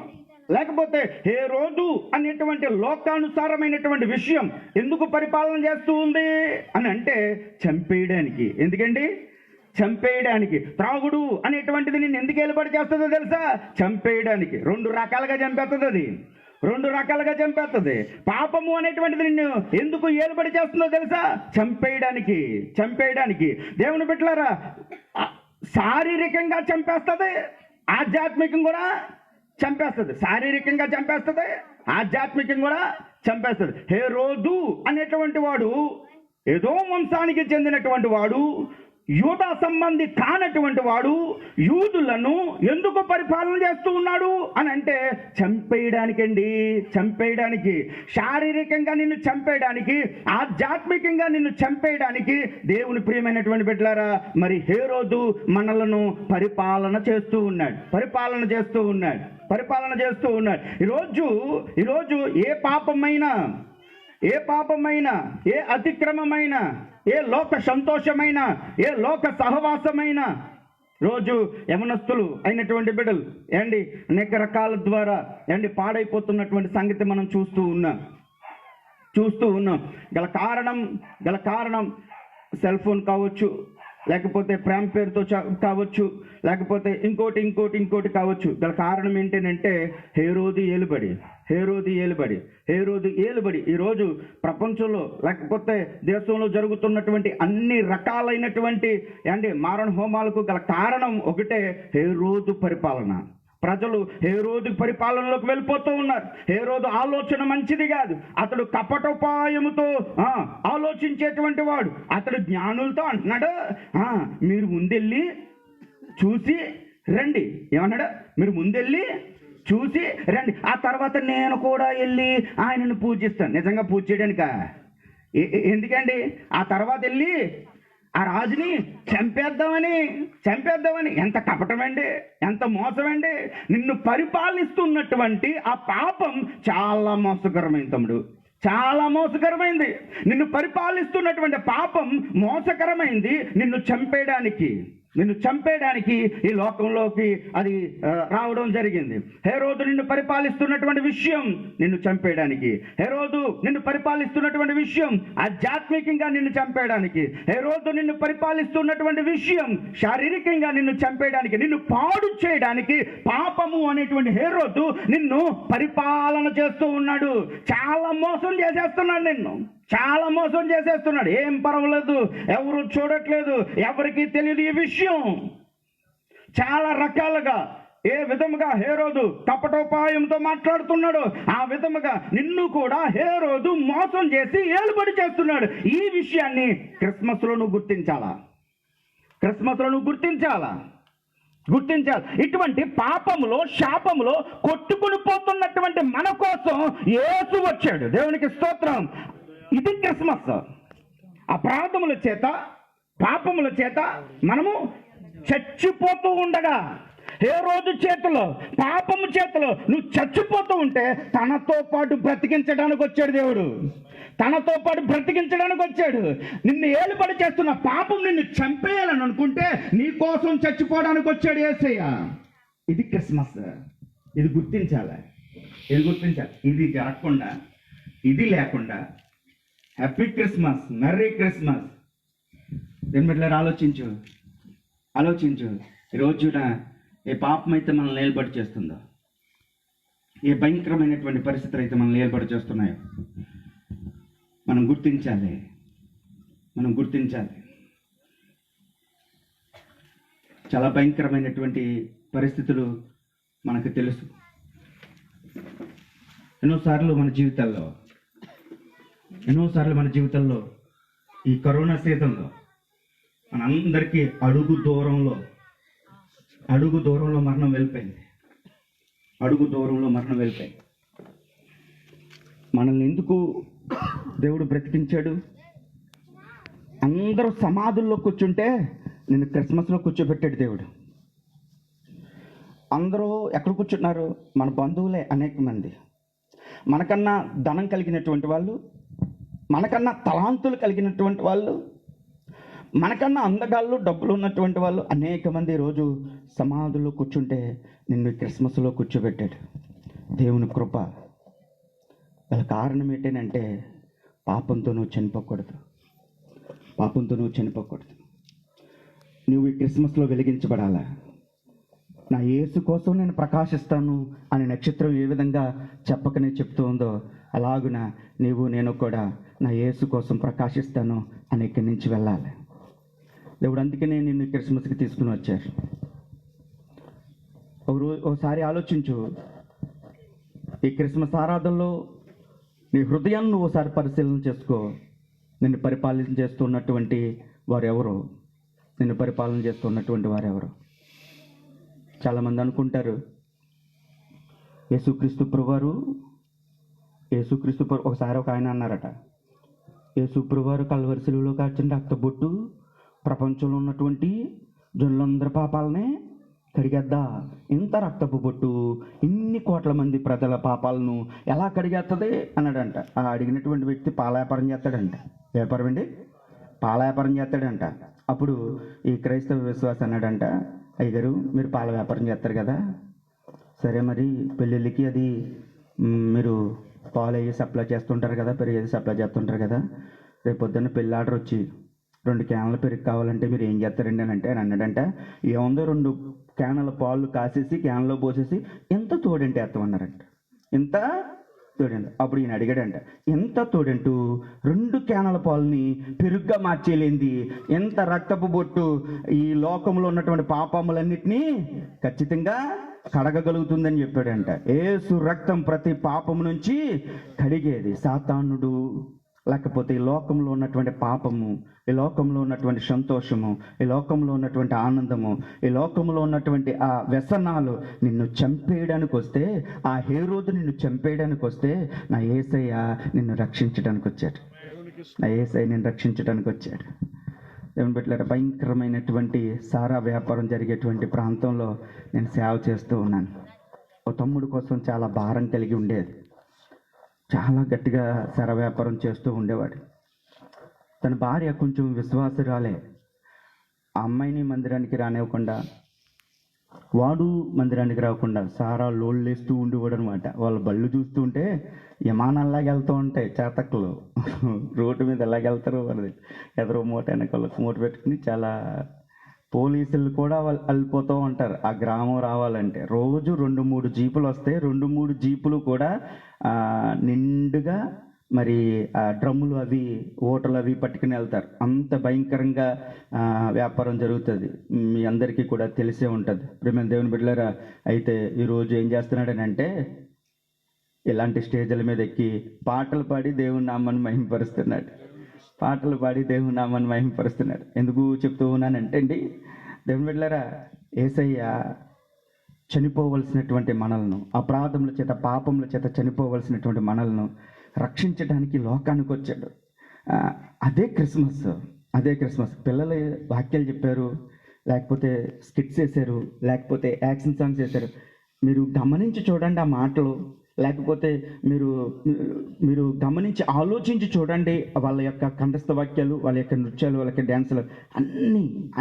లేకపోతే హేరోదు అనేటువంటి లోకానుసారమైనటువంటి విషయం ఎందుకు పరిపాలన చేస్తూ ఉంది అని అంటే, చంపేయడానికి. ఎందుకండి? చంపేయడానికి. త్రాగుడు అనేటువంటిది నిన్ను ఎందుకు ఏలుబడి చేస్తుందో తెలుసా? చంపేయడానికి. 2 రకాలుగా చంపేస్తుంది అది. 2 రకాలుగా చంపేస్తుంది. పాపము అనేటువంటిది నిన్ను ఎందుకు ఏలుబడి చేస్తుందో తెలుసా? చంపేయడానికి. దేవుని బిడ్డలారా, శారీరకంగా చంపేస్తుంది, ఆధ్యాత్మికం కూడా చంపేస్తుంది. శారీరకంగా చంపేస్తుంది, ఆధ్యాత్మికం కూడా చంపేస్తుంది. హేరోదు అనేటువంటి వాడు ఏదో వంశానికి చెందినటువంటి వాడు, యూదా సంబంధి కానటువంటి వాడు యూదులను ఎందుకు పరిపాలన చేస్తూ ఉన్నాడు అని అంటే, చంపేయడానికి. శారీరకంగా నిన్ను చంపేయడానికి, ఆధ్యాత్మికంగా నిన్ను చంపేయడానికి. దేవుని ప్రియమైనటువంటి బిడ్డలారా, మరి హేరోదు మనలను పరిపాలన చేస్తూ ఉన్నాడు. ఈరోజు ఏ పాపమైనా, ఏ అతిక్రమమైన, ఏ లోక సంతోషమైన, ఏ లోక సహవాసమైన, రోజు యవనస్తులు అయినటువంటి బిడ్డలు అనేక రకాల ద్వారా పాడైపోతున్నటువంటి సంగతి మనం చూస్తూ ఉన్నాం. గల కారణం సెల్ ఫోన్ కావచ్చు, లేకపోతే ప్రేమ పేరుతో కావచ్చు, లేకపోతే ఇంకోటి కావచ్చు. గల కారణం ఏంటంటే హేరోదు ఏలుబడి. ఈరోజు ప్రపంచంలో లేకపోతే దేశంలో జరుగుతున్నటువంటి అన్ని రకాలైనటువంటి మారణ హోమాలకు గల కారణం ఒకటే, హేరోదు పరిపాలన. ప్రజలు హేరోదు పరిపాలనలోకి వెళ్ళిపోతూ ఉన్నారు. హేరోదు ఆలోచన మంచిది కాదు. అతడు కపటోపాయముతో ఆలోచించేటువంటి వాడు. అతడు జ్ఞానులతో అంటున్నాడు, మీరు ముందెళ్ళి చూసి రండి. ఏమన్నాడు? మీరు ముందెళ్ళి చూసి రండి, ఆ తర్వాత నేను కూడా వెళ్ళి ఆయనను పూజిస్తాను. నిజంగా పూజ చేయడానిక? ఎందుకండి? ఆ తర్వాత వెళ్ళి ఆ రాజుని చంపేద్దామని. ఎంత కపటమండి, ఎంత మోసమండి! నిన్ను పరిపాలిస్తున్నటువంటి ఆ పాపం చాలా మోసకరమైంది తమ్ముడు, చాలా మోసకరమైంది. నిన్ను పరిపాలిస్తున్నటువంటి పాపం మోసకరమైంది. నిన్ను చంపేయడానికి ఈ లోకంలోకి అది రావడం జరిగింది. హేరోదు నిన్ను పరిపాలిస్తున్నటువంటి విషయం నిన్ను చంపేయడానికి. హేరోదు నిన్ను పరిపాలిస్తున్నటువంటి విషయం ఆధ్యాత్మికంగా నిన్ను చంపేయడానికి. హేరోదు నిన్ను పరిపాలిస్తున్నటువంటి విషయం శారీరకంగా నిన్ను చంపేయడానికి, నిన్ను పాడు చేయడానికి. పాపము అనేటువంటి హేరోదు నిన్ను పరిపాలన చేస్తూ ఉన్నాడు. చాలా మోసం చేసేస్తున్నాడు నిన్ను, చాలా మోసం చేసేస్తున్నాడు. ఏం పర్వాలేదు, ఎవరు చూడట్లేదు, ఎవరికి తెలియదు ఈ విషయం. చాలా రకాలుగా ఏ విధముగా హేరోదు కపటోపాయంతో మాట్లాడుతున్నాడు, ఆ విధముగా నిన్ను కూడా హేరోదు మోసం చేసి ఏలుబడి చేస్తున్నాడు. ఈ విషయాన్ని క్రిస్మస్లో నువ్వు గుర్తించాలా, క్రిస్మస్లో నువ్వు గుర్తించాలా, గుర్తించాలి. ఇటువంటి పాపములో శాపములో కొట్టుకుని పోతున్నటువంటి మన కోసం యేసు వచ్చాడు. దేవునికి స్తోత్రం. ఇది క్రిస్మస్. అపరాధముల చేత పాపముల చేత మనము చచ్చిపోతూ ఉండగా, ఏ రోజు చేతిలో పాపము చేతిలో నువ్వు చచ్చిపోతూ ఉంటే తనతో పాటు బ్రతికించడానికి వచ్చాడు దేవుడు. తనతో పాటు బ్రతికించడానికి వచ్చాడు. నిన్ను ఏలుబడి చేస్తున్న పాపం నిన్ను చంపేయాలని అనుకుంటే నీ కోసం చచ్చిపోవడానికి వచ్చాడు యేసయ్య. ఇది క్రిస్మస్. ఇది గుర్తించాలి, ఇది గుర్తించాలి. ఇది జరగకుండా, ఇది లేకుండా హ్యాపీ క్రిస్మస్, మెర్రీ క్రిస్మస్. దీని బిడ్డలారా ఆలోచించు, ఆలోచించు. ఈ రోజున ఏ పాపం అయితే మనల్ని ఏలుబడి చేస్తుందో, ఏ భయంకరమైనటువంటి పరిస్థితులు అయితే మనల్ని ఏలుబడి చేస్తున్నాయో మనం గుర్తించాలి, మనం గుర్తించాలి. చాలా భయంకరమైనటువంటి పరిస్థితులు మనకు తెలుసు. ఎన్నోసార్లు మన జీవితంలో ఈ కరోనా సీజన్లో మనందరికీ అడుగు దూరంలో మరణం వెళ్ళిపోయింది. అడుగు దూరంలో మరణం వెళ్ళిపోయింది. మనల్ని ఎందుకు దేవుడు బ్రతికించాడు? అందరూ సమాధుల్లో కూర్చుంటే నిన్ను క్రిస్మస్లో కూర్చోబెట్టాడు దేవుడు. అందరూ ఎక్కడ కూర్చుంటున్నారు? మన బంధువులే అనేక మంది. మనకన్నా ధనం కలిగినటువంటి వాళ్ళు, మనకన్నా తలాంతులు కలిగినటువంటి వాళ్ళు, మనకన్నా అందగాళ్ళు, డబ్బులు ఉన్నటువంటి వాళ్ళు అనేక మంది రోజు సమాధుల్లో కూర్చుంటే నిన్ను క్రిస్మస్లో కూర్చోబెట్టాడు. దేవుని కృప. గల కారణం ఏంటంటే పాపంతో నువ్వు చనిపోకూడదు, పాపంతో నువ్వు చనిపోకూడదు. నువ్వు ఈ క్రిస్మస్లో వెలిగించబడాలా. నా యేసు కోసం నేను ప్రకాశిస్తాను అనే నక్షత్రం ఏ విధంగా చెప్పకనే చెప్తూ ఉందో అలాగున నీవు నేను కూడా నా యేసు కోసం ప్రకాశిస్తాను అని ఇక్కడి నుంచి వెళ్ళాలి. దేవుడు అందుకనే నిన్ను క్రిస్మస్కి తీసుకుని వచ్చారు. ఒకసారి ఆలోచించు. ఈ క్రిస్మస్ ఆరాధనలో నీ హృదయాన్ని నువ్వు ఒకసారి పరిశీలన చేసుకో. నిన్ను పరిపాలన చేస్తున్నటువంటి వారెవరు? నిన్ను పరిపాలన చేస్తున్నటువంటి వారెవరు? చాలామంది అనుకుంటారు యేసుక్రీస్తు ప్రభువారు ఒకసారి ఒక ఆయన అన్నారట, యేసు ప్రభువారు కల్వరి శిలువలో కార్చిన రక్తబొట్టు ప్రపంచంలో ఉన్నటువంటి జనులందరి పాపాలనే కడిగేద్దా. ఇంత రక్తపు బొట్టు ఇన్ని కోట్ల మంది ప్రజల పాపాలను ఎలా కడిగేస్తుంది అన్నాడంట. ఆ అడిగినటువంటి వ్యక్తి పాల వ్యాపారం చేస్తాడంట. వ్యాపారం అండి, పాల వ్యాపారం చేస్తాడంట. అప్పుడు ఈ క్రైస్తవ విశ్వాస అన్నాడంట, అయ్యగారు మీరు పాల వ్యాపారం చేస్తారు కదా, సరే మరి పెళ్ళిళ్ళకి అది మీరు పాలు అయ్యి సప్లై చేస్తుంటారు కదా, పెరుగు అయ్యి సప్లై చేస్తుంటారు కదా, రేపు పొద్దున్న పెళ్ళి ఆర్డర్ వచ్చి 2 క్యాన్ల పెరుగు కావాలంటే మీరు ఏం చేస్తారండి అని అన్నాడంట. ఏముందో 2 క్యాన్ల పాలు కాసేసి క్యాన్లో పోసేసి ఎంత తోడంటే వేస్తామన్నారంట. ఎంత తోడంట. అప్పుడు ఈయన అడిగాడంట, ఎంత తోడంటూ 2 క్యాన్ల పాలని పెరుగ్గా మార్చేలేంది, ఎంత రక్తపు బొట్టు ఈ లోకంలో ఉన్నటువంటి పాపములన్నిటినీ ఖచ్చితంగా కడగగలుగుతుందని చెప్పాడంట. యేసు రక్తం ప్రతి పాపము నుంచి కడిగేది. సాతానుడు లేకపోతే ఈ లోకంలో ఉన్నటువంటి పాపము, ఈ లోకంలో ఉన్నటువంటి సంతోషము, ఈ లోకంలో ఉన్నటువంటి ఆనందము, ఈ లోకంలో ఉన్నటువంటి ఆ వ్యసనాలు నిన్ను చంపేయడానికి వస్తే, ఆ హేరోదు నిన్ను చంపేయడానికి వస్తే నా యేసయ్య నిన్ను రక్షించడానికి వచ్చాడు. నా యేసయ్య నిన్ను రక్షించడానికి వచ్చాడు. దేవుని బిడ్డలారా, భయంకరమైనటువంటి సారా వ్యాపారం జరిగేటువంటి ప్రాంతంలో నేను సేవ చేస్తూ ఉన్నాను. ఓ తమ్ముడు కోసం చాలా భారం కలిగి ఉండేది. చాలా గట్టిగా సారా వ్యాపారం చేస్తూ ఉండేవాడు. తన భార్య కొంచెం విశ్వాసురాలే. ఆ అమ్మాయిని మందిరానికి రానివ్వకుండా, వాడు మందిరానికి రాకుండా సారా లోళ్ళేస్తూ ఉండేవాడు అనమాట. వాళ్ళ బళ్ళు చూస్తూ ఉంటే విమానాల్లాగా వెళ్తూ ఉంటాయి చేతక్కలు. రోడ్డు మీద ఎలాగెళ్తారో వాళ్ళది, ఎదురు మూట వెనకాల మూట పెట్టుకుని చాలా పోలీసులు కూడా వాళ్ళు వెళ్ళిపోతూ ఉంటారు ఆ గ్రామం రావాలంటే. రోజు 2-3 జీపులు వస్తాయి. 2-3 జీపులు కూడా నిండుగా మరి ఆ డ్రమ్ములు అవి ఓటలు అవి పట్టుకుని వెళ్తారు. అంత భయంకరంగా వ్యాపారం జరుగుతుంది. మీ అందరికీ కూడా తెలిసే ఉంటుంది. ప్రేమ దేవుని బిడ్డలారా, అయితే ఈరోజు ఏం చేస్తున్నాడని అంటే ఇలాంటి స్టేజ్ల మీద ఎక్కి పాటలు పాడి దేవుని నామాన్ని మహిమపరుస్తున్నాడు. పాటలు పాడి దేవుని నామాన్ని మహిమపరుస్తున్నాడు. ఎందుకు చెప్తూ ఉన్నానంటే అండి, దేవుని బిడ్డలారా, యేసయ్య చనిపోవలసినటువంటి మనలను, అపరాధముల చేత పాపముల చేత చనిపోవలసినటువంటి మనలను రక్షించడానికి లోకానికి వచ్చాడు. అదే క్రిస్మస్. పిల్లలు వాక్యాలు చెప్పారు, లేకపోతే స్కిట్స్ వేశారు, లేకపోతే యాక్షన్ సాంగ్స్ వేశారు. మీరు గమనించి చూడండి ఆ మాటలు, లేకపోతే మీరు గమనించి ఆలోచించి చూడండి వాళ్ళ యొక్క కంఠస్థ వాక్యాలు, వాళ్ళ యొక్క నృత్యాలు, వాళ్ళ యొక్క డ్యాన్సులు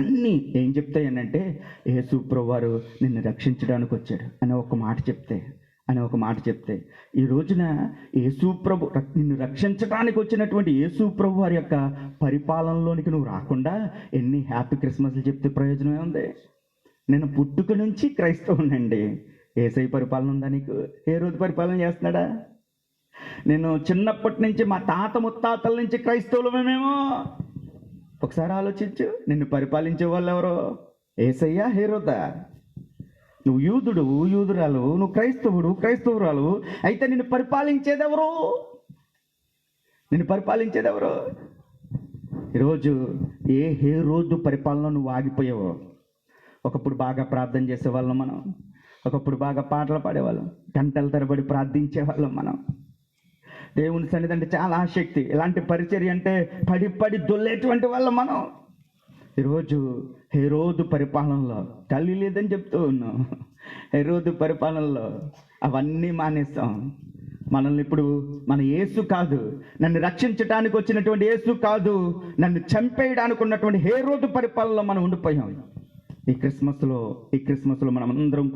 అన్నీ ఏం చెప్తాయనంటే యేసు ప్రభువారు నిన్ను రక్షించడానికి వచ్చాడు అనే ఒక మాట చెప్తే ఈ రోజున యేసు ప్రభు నిన్ను రక్షించడానికి వచ్చినటువంటి యేసు ప్రభు వారి యొక్క పరిపాలనలోనికి నువ్వు రాకుండా ఎన్ని హ్యాపీ క్రిస్మస్లు చెప్తే ప్రయోజనమే ఉంది? నేను పుట్టుక నుంచి క్రైస్తవునండి. యేసయ్య పరిపాలన ఉందా నీకు? ఏ రోజు పరిపాలన చేస్తున్నాడా? నేను చిన్నప్పటి నుంచి మా తాత ముత్తాతల నుంచి క్రైస్తవులమేమో. ఒకసారి ఆలోచించు, నిన్ను పరిపాలించే వాళ్ళు ఎవరో? యేసయ్య, హేరోదా? నువ్వు యూదురాలు, నువ్వు క్రైస్తవురాలు. అయితే నిన్ను పరిపాలించేదెవరు? ఈరోజు ఏ హేరోదు పరిపాలన నువ్వు ఆగిపోయావో. ఒకప్పుడు బాగా ప్రార్థన చేసేవాళ్ళం మనం, ఒకప్పుడు బాగా పాటలు పాడేవాళ్ళం, గంటల తరబడి ప్రార్థించేవాళ్ళం మనం. దేవుని సన్నిధి అంటే చాలా ఆసక్తి. ఇలాంటి పరిచర్య అంటే పడి దొల్లేటువంటి వాళ్ళం మనం. ఈరోజు హేరోదు పరిపాలనలో తల్లి లేదని చెప్తూ ఉన్నాం. హేరోదు పరిపాలనలో అవన్నీ మానేస్తాం. మనల్ని ఇప్పుడు మన యేసు కాదు, నన్ను రక్షించడానికి వచ్చినటువంటి యేసు కాదు, నన్ను చంపేయడానికి ఉన్నటువంటి హేరోదు పరిపాలనలో మనం ఉండిపోయాం. ఈ క్రిస్మస్లో మనమందరం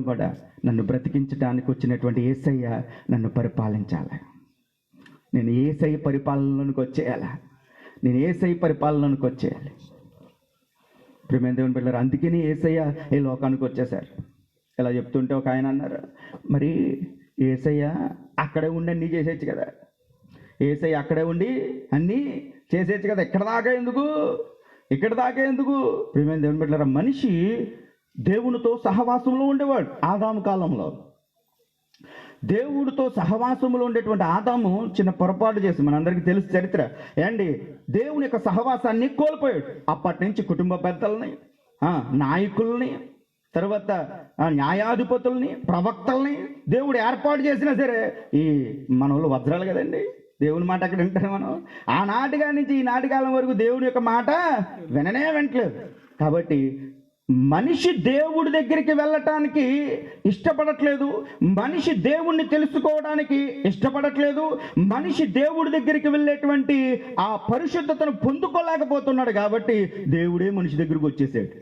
కూడా నన్ను బ్రతికించడానికి వచ్చినటువంటి యేసయ్య నన్ను పరిపాలించాలి. నేను యేసయ్య పరిపాలనలోనికి వచ్చేయాలి. ప్రియమైన దేవుని బిడ్డలారా, అందుకని యేసయ్య ఈ లోకానికి వచ్చేసారు. ఇలా చెప్తుంటే ఒక ఆయన అన్నారు, మరి యేసయ్య అక్కడే ఉండి అన్నీ చేసేయచ్చు కదా, యేసయ్య అక్కడే ఉండి అన్నీ చేసేయచ్చు కదా, ఇక్కడ దాకా ఎందుకు? ప్రియమైన దేవుని బిడ్డలారా, మనిషి దేవునితో సహవాసంలో ఉండేవాడు. ఆదాము కాలంలో దేవుడితో సహవాసంలో ఉండేటువంటి ఆదాము చిన్న పొరపాటు చేసి, మనందరికీ తెలుసు చరిత్ర ఏండి, దేవుని యొక్క సహవాసాన్ని కోల్పోయాడు. అప్పటి నుంచి కుటుంబ పెద్దల్ని, నాయకుల్ని, తర్వాత న్యాయాధిపతుల్ని, ప్రవక్తల్ని దేవుడు ఏర్పాటు చేసినా సరే ఈ మన వాళ్ళు వజ్రాలు కదండి, దేవుని మాట అక్కడ వింటారు మనం. ఆ నాటిగా నుంచి ఈ నాటికాలం వరకు దేవుని యొక్క మాట వినట్లేదు. కాబట్టి మనిషి దేవుడి దగ్గరికి వెళ్ళటానికి ఇష్టపడట్లేదు, మనిషి దేవుణ్ణి తెలుసుకోవడానికి ఇష్టపడట్లేదు, మనిషి దేవుడి దగ్గరికి వెళ్ళేటువంటి ఆ పరిశుద్ధతను పొందుకోలేకపోతున్నాడు. కాబట్టి దేవుడే మనిషి దగ్గరికి వచ్చేసాడు.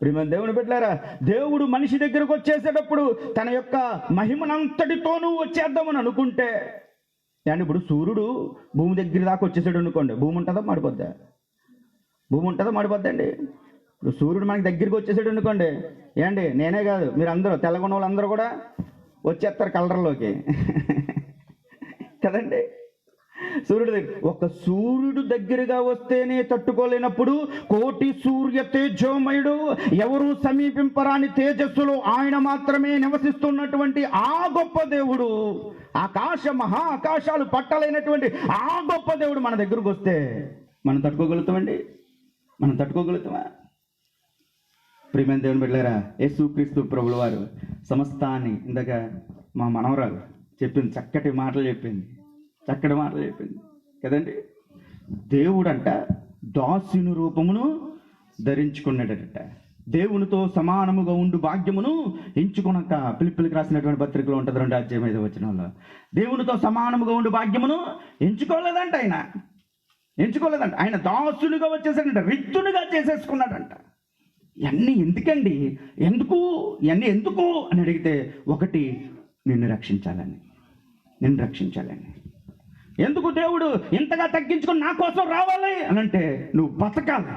ప్రియమైన దేవుని బిడ్డలారా, దేవుడు మనిషి దగ్గరకు వచ్చేసేటప్పుడు తన యొక్క మహిమనంతటితోనూ వచ్చేద్దామని అనుకుంటే, కానీ ఇప్పుడు సూర్యుడు భూమి దగ్గర దాకా వచ్చేసాడు అనుకోండి, భూమి ఉంటుందా మాడిపోద్దండి. ఇప్పుడు సూర్యుడు మనకి దగ్గరికి వచ్చేసాడు అనుకోండి, ఏండి నేనే కాదు మీరు అందరూ తెల్లగొన్న వాళ్ళందరూ కూడా వచ్చేస్తారు కలర్లోకి కదండి. సూర్యుడు దగ్గరగా వస్తేనే తట్టుకోలేనప్పుడు కోటి సూర్య తేజోమయుడు, ఎవరు సమీపింపరాని తేజస్సులో ఆయన మాత్రమే నివసిస్తున్నటువంటి ఆ గొప్ప దేవుడు, మహా ఆకాశాలు పట్టలేనటువంటి ఆ గొప్ప దేవుడు మన దగ్గరకు వస్తే మనం తట్టుకోగలుగుతామా? ప్రియమైన దేవుని బిడ్డలారా, యేసుక్రీస్తు ప్రభువు వారు సమస్తాన్ని, ఇందాక మా మనవరాలు చెప్పింది, చక్కటి మాటలు చెప్పింది కదండి. దేవుడంట దాసుని రూపమును ధరించుకున్నాడట. దేవునితో సమానముగా ఉండు భాగ్యమును ఎంచుకున్నాక, పిలిపిలికి రాసినటువంటి పత్రికలో ఉంటుంది 2వ అధ్యాయం 5వ వచనంలో, దేవునితో సమానముగా ఉండు భాగ్యమును ఎంచుకోలేదంట. ఆయన దాసునిగా వచ్చేసాడంట, రిక్తునిగా చేసేసుకున్నాడంట. ఇవన్నీ ఎందుకండి? ఇవన్నీ ఎందుకు అని అడిగితే, ఒకటి నిన్ను రక్షించాలని. ఎందుకు దేవుడు ఇంతగా తగ్గించుకొని నా కోసం రావాలి అని అంటే, నువ్వు బతకాలి.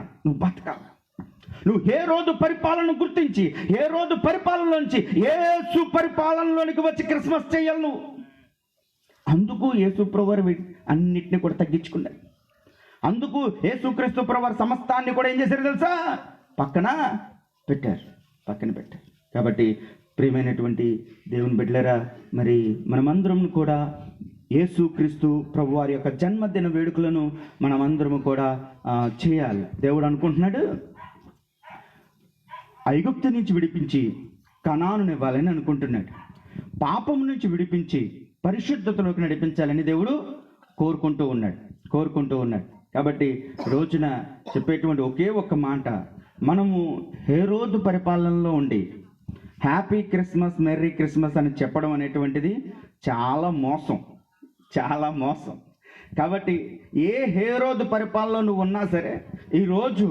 నువ్వు ఏ రోజు పరిపాలన గుర్తించి, ఏ రోజు పరిపాలనలోంచి యేసు పరిపాలనలోనికి వచ్చి క్రిస్మస్ చేయాలి. అందుకు యేసుప్రభు వారు అన్నిటిని కూడా తగ్గించుకున్నారు. అందుకు యేసుక్రీస్తు ప్రభు వారు సమస్తాన్ని కూడా ఏం చేశారు తెలుసా? పక్కన పెట్టారు. కాబట్టి ప్రియమైనటువంటి దేవుని బిడ్డలారా, మరి మనమందరం కూడా యేసుక్రీస్తు ప్రభు వారి యొక్క జన్మదిన వేడుకలను మనమందరము కూడా చేయాలి. దేవుడు అనుకుంటున్నాడు, ఐగుప్తు నుంచి విడిపించి కనానునివ్వాలని అనుకుంటున్నాడు. పాపం నుంచి విడిపించి పరిశుద్ధతలోకి నడిపించాలని దేవుడు కోరుకుంటూ ఉన్నాడు. కాబట్టి రోజున చెప్పేటువంటి ఒకే ఒక్క మాట, మనము హేరోదు పరిపాలనలో ఉండి హ్యాపీ క్రిస్మస్, మెర్రీ క్రిస్మస్ అని చెప్పడం అనేటువంటిది చాలా మోసం. కాబట్టి ఏ హేరోదు పరిపాలనలో నువ్వు ఉన్నా సరే, ఈరోజు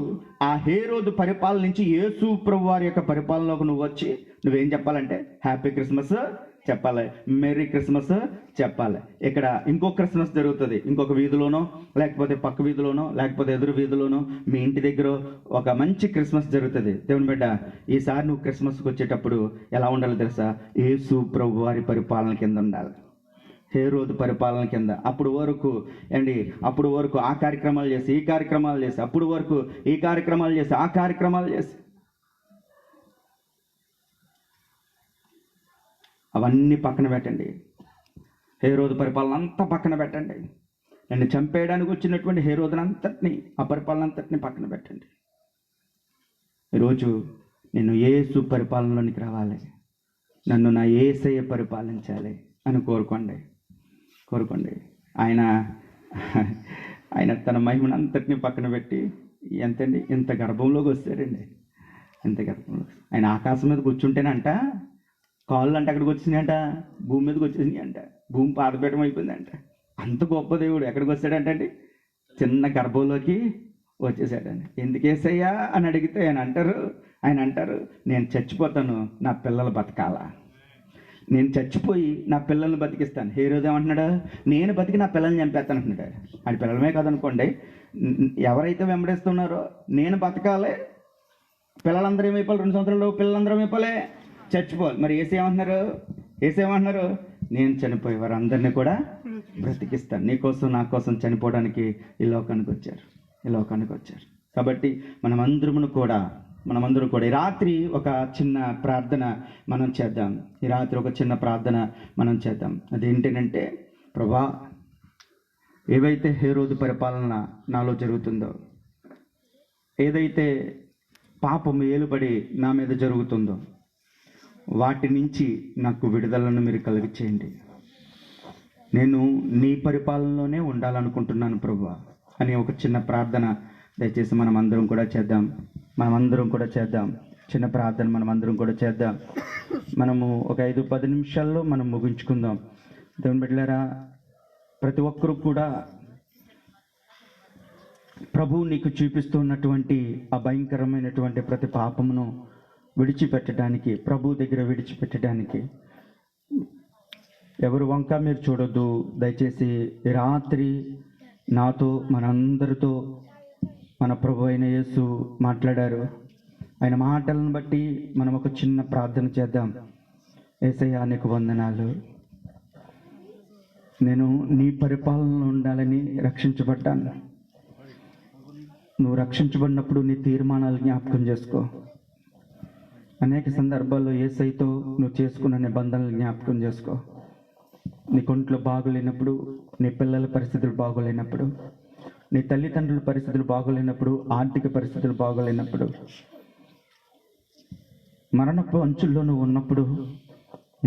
ఆ హేరోదు పరిపాలన నుంచి యేసు ప్రభు వారి యొక్క పరిపాలనలోకి నువ్వు వచ్చి నువ్వేం చెప్పాలంటే హ్యాపీ క్రిస్మస్ చెప్పాలి, మెర్రీ క్రిస్మస్ చెప్పాలి. ఇక్కడ ఇంకో క్రిస్మస్ జరుగుతుంది, ఇంకొక వీధిలోనో, లేకపోతే పక్క వీధిలోనో, లేకపోతే ఎదురు వీధిలోనో, మీ ఇంటి దగ్గర ఒక మంచి క్రిస్మస్ జరుగుతుంది. దేవుని బిడ్డ, ఈసారి నువ్వు క్రిస్మస్కి వచ్చేటప్పుడు ఎలా ఉండాలో తెలుసా? యేసు ప్రభు వారి పరిపాలన కింద ఉండాలి, హేరోదు పరిపాలన కింద. అప్పుడు వరకు ఆ కార్యక్రమాలు చేసి, ఈ కార్యక్రమాలు చేసి, అప్పుడు వరకు ఈ కార్యక్రమాలు చేసి, ఆ కార్యక్రమాలు చేసి, అవన్నీ పక్కన పెట్టండి. హేరోదు పరిపాలన అంతా పక్కన పెట్టండి. నన్ను చంపేయడానికి వచ్చినటువంటి హేరోదునంతటిని, ఆ పరిపాలన అంతటిని పక్కన పెట్టండి. ఈరోజు నేను యేసు పరిపాలనలోనికి రావాలి, నన్ను నా యేసయ్య పరిపాలించాలి అని కోరుకోండి. ఆయన తన మహిమను అంతటిని పక్కన పెట్టి ఇంత గర్భంలోకి వస్తాడండి. ఆయన ఆకాశం మీద కూర్చుంటేనంట కాళ్ళు అంటే అక్కడికి వచ్చినాయంట, భూమి మీదకి వచ్చేసినాయంట, భూమి పాదపీఠం అయిపోయిందంట. అంత గొప్ప దేవుడు ఎక్కడికి వచ్చాడంటే చిన్న గర్భంలోకి వచ్చేసాడండి. ఎందుకేసయ్యా అని అడిగితే ఆయన అంటారు, నేను చచ్చిపోతాను, నా పిల్లలు బతకాలా, నేను చచ్చిపోయి నా పిల్లల్ని బతికిస్తాను. హేరోదు ఏమంటున్నాడు? నేను బతికి నా పిల్లల్ని చంపేస్తాను అంటున్నాడు. ఆయన పిల్లలమే కాదనుకోండి, ఎవరైతే వెంబడిస్తున్నారో నేను బతకాలి, పిల్లలందరూ ఏమైపోవాలి, 2 సంవత్సరాలు పిల్లలందరూ ఏమైపోలే, చచ్చిపోవాలి. మరి ఏసేమంటున్నారు? నేను చనిపోయి వారందరినీ కూడా బ్రతికిస్తాను, నీకోసం నా కోసం చనిపోవడానికి ఈ లోకానికి వచ్చారు. కాబట్టి మనమందరూ కూడా ఈ రాత్రి ఒక చిన్న ప్రార్థన మనం చేద్దాం. అదేంటంటే, ప్రభా, ఏవైతే హేరోదు పరిపాలన నాలో జరుగుతుందో, ఏదైతే పాపం ఏలుబడి నా మీద జరుగుతుందో, వాటి నుంచి నాకు విడుదలను మీరు కలిగించేయండి. నేను నీ పరిపాలనలోనే ఉండాలనుకుంటున్నాను ప్రభువా అని ఒక చిన్న ప్రార్థన దయచేసి మనమందరం కూడా చేద్దాం. చిన్న ప్రార్థన మనమందరం కూడా చేద్దాం. మనము ఒక 5-10 నిమిషాల్లో మనం ముగించుకుందాం. దేవుని బిడ్డలారా, ప్రతి ఒక్కరూ కూడా ప్రభు నీకు చూపిస్తున్నటువంటి ఆ భయంకరమైనటువంటి ప్రతి పాపమును విడిచిపెట్టడానికి, ప్రభు దగ్గర విడిచిపెట్టడానికి ఎవరు వంక మీరు చూడొద్దు. దయచేసి రాత్రి నాతో, మనందరితో మన ప్రభు అయిన యేసు మాట్లాడారు. ఆయన మాటలను బట్టి మనం ఒక చిన్న ప్రార్థన చేద్దాం. యేసయ్యా, నీకు వందనాలు, నేను నీ పరిపాలనలో ఉండాలని రక్షించబడ్డాను. నువ్వు రక్షించబడినప్పుడు నీ తీర్మానాలు జ్ఞాపకం చేసుకో. అనేక సందర్భాల్లో యేసయ్యతో నువ్వు చేసుకున్న నిబంధనలు జ్ఞాపకం చేసుకో. నీ కొంట్లో బాగోలేనప్పుడు, నీ పిల్లల పరిస్థితులు బాగోలేనప్పుడు, నీ తల్లిదండ్రుల పరిస్థితులు బాగోలేనప్పుడు, ఆర్థిక పరిస్థితులు బాగోలేనప్పుడు, మరణపు అంచుల్లో నువ్వు ఉన్నప్పుడు,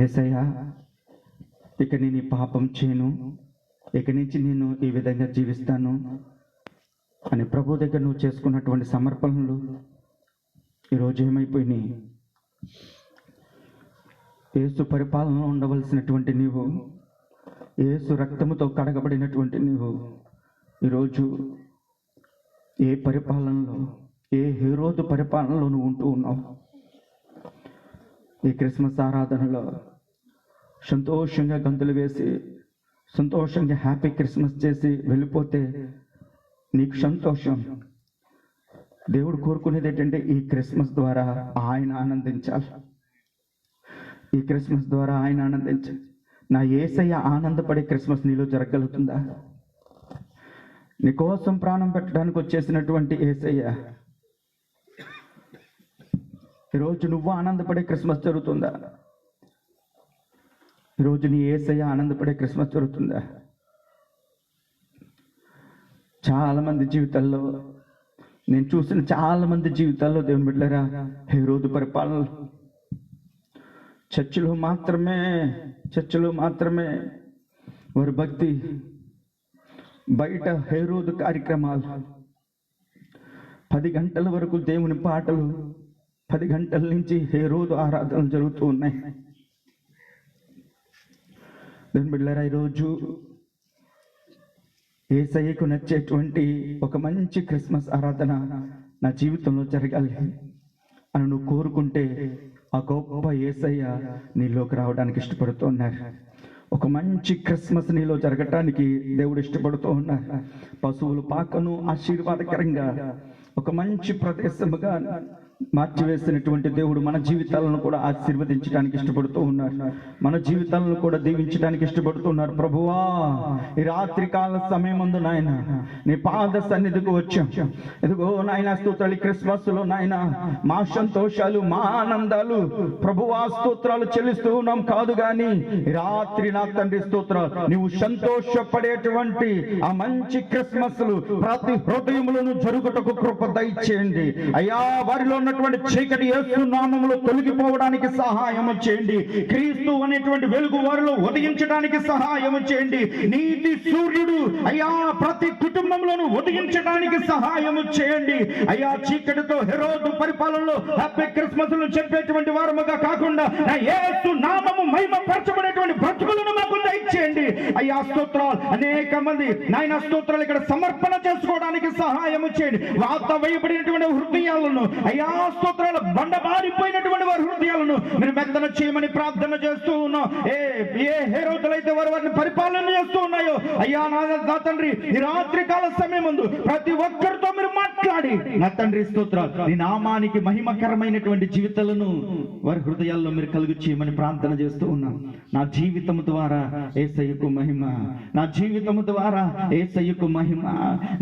యేసయ్యా ఇక నేను ఈ పాపం చేయను, ఇక నుంచి నేను ఈ విధంగా జీవిస్తాను అని ప్రభు దగ్గర నువ్వు చేసుకున్నటువంటి సమర్పణలు ఈరోజు ఏమైపోయినాయి? యేసు పరిపాలనలో ఉండవలసినటువంటి నీవు, యేసు రక్తముతో కడగబడినటువంటి నీవు ఈరోజు ఏ పరిపాలనలో, ఏ హేరోదు పరిపాలనలో నువ్వు ఉంటూ ఉన్నావు? ఈ క్రిస్మస్ ఆరాధనలో సంతోషంగా గంతులు వేసి, సంతోషంగా హ్యాపీ క్రిస్మస్ చేసి వెళ్ళిపోతే నీకు సంతోషం. దేవుడు కోరుకునేది ఏంటంటే ఈ క్రిస్మస్ ద్వారా ఆయన ఆనందించాలి. ఈ క్రిస్మస్ ద్వారా ఆయన ఆనందించాలి. నా యేసయ్య ఆనందపడే క్రిస్మస్ నీలో జరగలుగుతుందా? నీ కోసం ప్రాణం పెట్టడానికి వచ్చేసినటువంటి యేసయ్య, ఈరోజు నువ్వు ఆనందపడే క్రిస్మస్ జరుగుతుందా? ఈరోజు నీ యేసయ్య ఆనందపడే క్రిస్మస్ జరుగుతుందా? చాలామంది జీవితాల్లో, నేను చూసిన చాలామంది జీవితాల్లో దేవుని బిడ్డలారా, హేరోదు పరిపాలన చర్చిలో మాత్రమే వారి భక్తి, బయట హేరోదు కార్యక్రమాలు, 10 గంటల వరకు దేవుని పాటలు, 10 గంటల నుంచి హేరోదు ఆరాధనలు జరుగుతూ ఉన్నాయి. దేవుని బిడ్డలారా, ఈరోజు యేసయ్యకు నచ్చేటువంటి ఒక మంచి క్రిస్మస్ ఆరాధన నా జీవితంలో జరగాలి అని నువ్వు కోరుకుంటే, ఆ గొప్ప యేసయ్య నీలోకి రావడానికి ఇష్టపడుతూ ఉన్నారు. ఒక మంచి క్రిస్మస్ నీలో జరగటానికి దేవుడు ఇష్టపడుతూ ఉన్నారు. పశువుల పాకను ఆశీర్వాదకరంగా ఒక మంచి ప్రదేశముగా మార్చివేసినటువంటి దేవుడు మన జీవితాలను కూడా ఆశీర్వదించడానికి ఇష్టపడుతూ ఉన్నారు. మన జీవితాలను కూడా దీవించడానికి ఇష్టపడుతున్నారు. ప్రభువా, ఈ రాత్రి కాల సమయమందు నాయన నీ పాద సన్నిధికి వచ్చాం. ఇదిగో నాయన స్తోత్రాలు. క్రిస్మస్ లో నాయన మా సంతోషాలు, మా ఆనందాలు ప్రభువా స్తోత్రాలు చెల్లిస్తూ ఉన్నాం కాదు గాని, ఈ రాత్రి నా తండ్రి స్తోత్రాలు, నీవు సంతోషపడేటువంటి ఆ మంచి క్రిస్మస్ ప్రతి హృదయములను జరుగుటకు కృప దయచేయండి అయ్యా. వారిలో ఉన్నటువంటి చీకటి యేసు నామములో తొలగిపోవడానికి సహాయము చేయండి. క్రీస్తు అనేటువంటి వెలుగు వారిలో ఉదయించడానికి సహాయము చేయండి. నీతి సూర్యుడు అయ్యా ప్రతి కుటుంబంలోనూ ఉదయించడానికి సహాయము చేయండి అయ్యా. చీకటితో హెరోదు పరిపాలనలో హ్యాపీ క్రిస్మస్ చెప్పేటువంటి వారముగా కాకుండా నా యేసు నామము మహిమపరచబడేటువంటి బ్రతుకులను మాకు దయచేయండి అయ్యా. స్తోత్రాలు. అనేక మంది నాయన స్తోత్రాలు ఇక్కడ సమర్పణ చేసుకోవడానికి సహాయము చేయండి. వాత వేయబడినటువంటి హృదయాలను అయ్యా స్తోత్రాలు, బండబారిపోయినటువంటి వారి హృదయాలను మీరు మెత్తన చేయమని ప్రార్థన చేస్తూ ఉన్నాం. ఏ హేరోదులైతే వారిని పరిపాలన చేస్తూ ఉన్నాయో అయ్యా నా తండ్రి, ఈ రాత్రి కాల సమయం ముందు ప్రతి ఒక్కరితో మీరు మాట్లాడి నా తండ్రి స్తోత్రాలు, నీ నామానికి మహిమకరమైనటువంటి జీవితాలను వారి హృదయాల్లో మీరు కలుగు చేయమని ప్రార్థన చేస్తూ ఉన్నాం. నా జీవితము ద్వారా యేసయ్యకు మహిమ, నా జీవితము ద్వారా యేసయ్యకు మహిమ,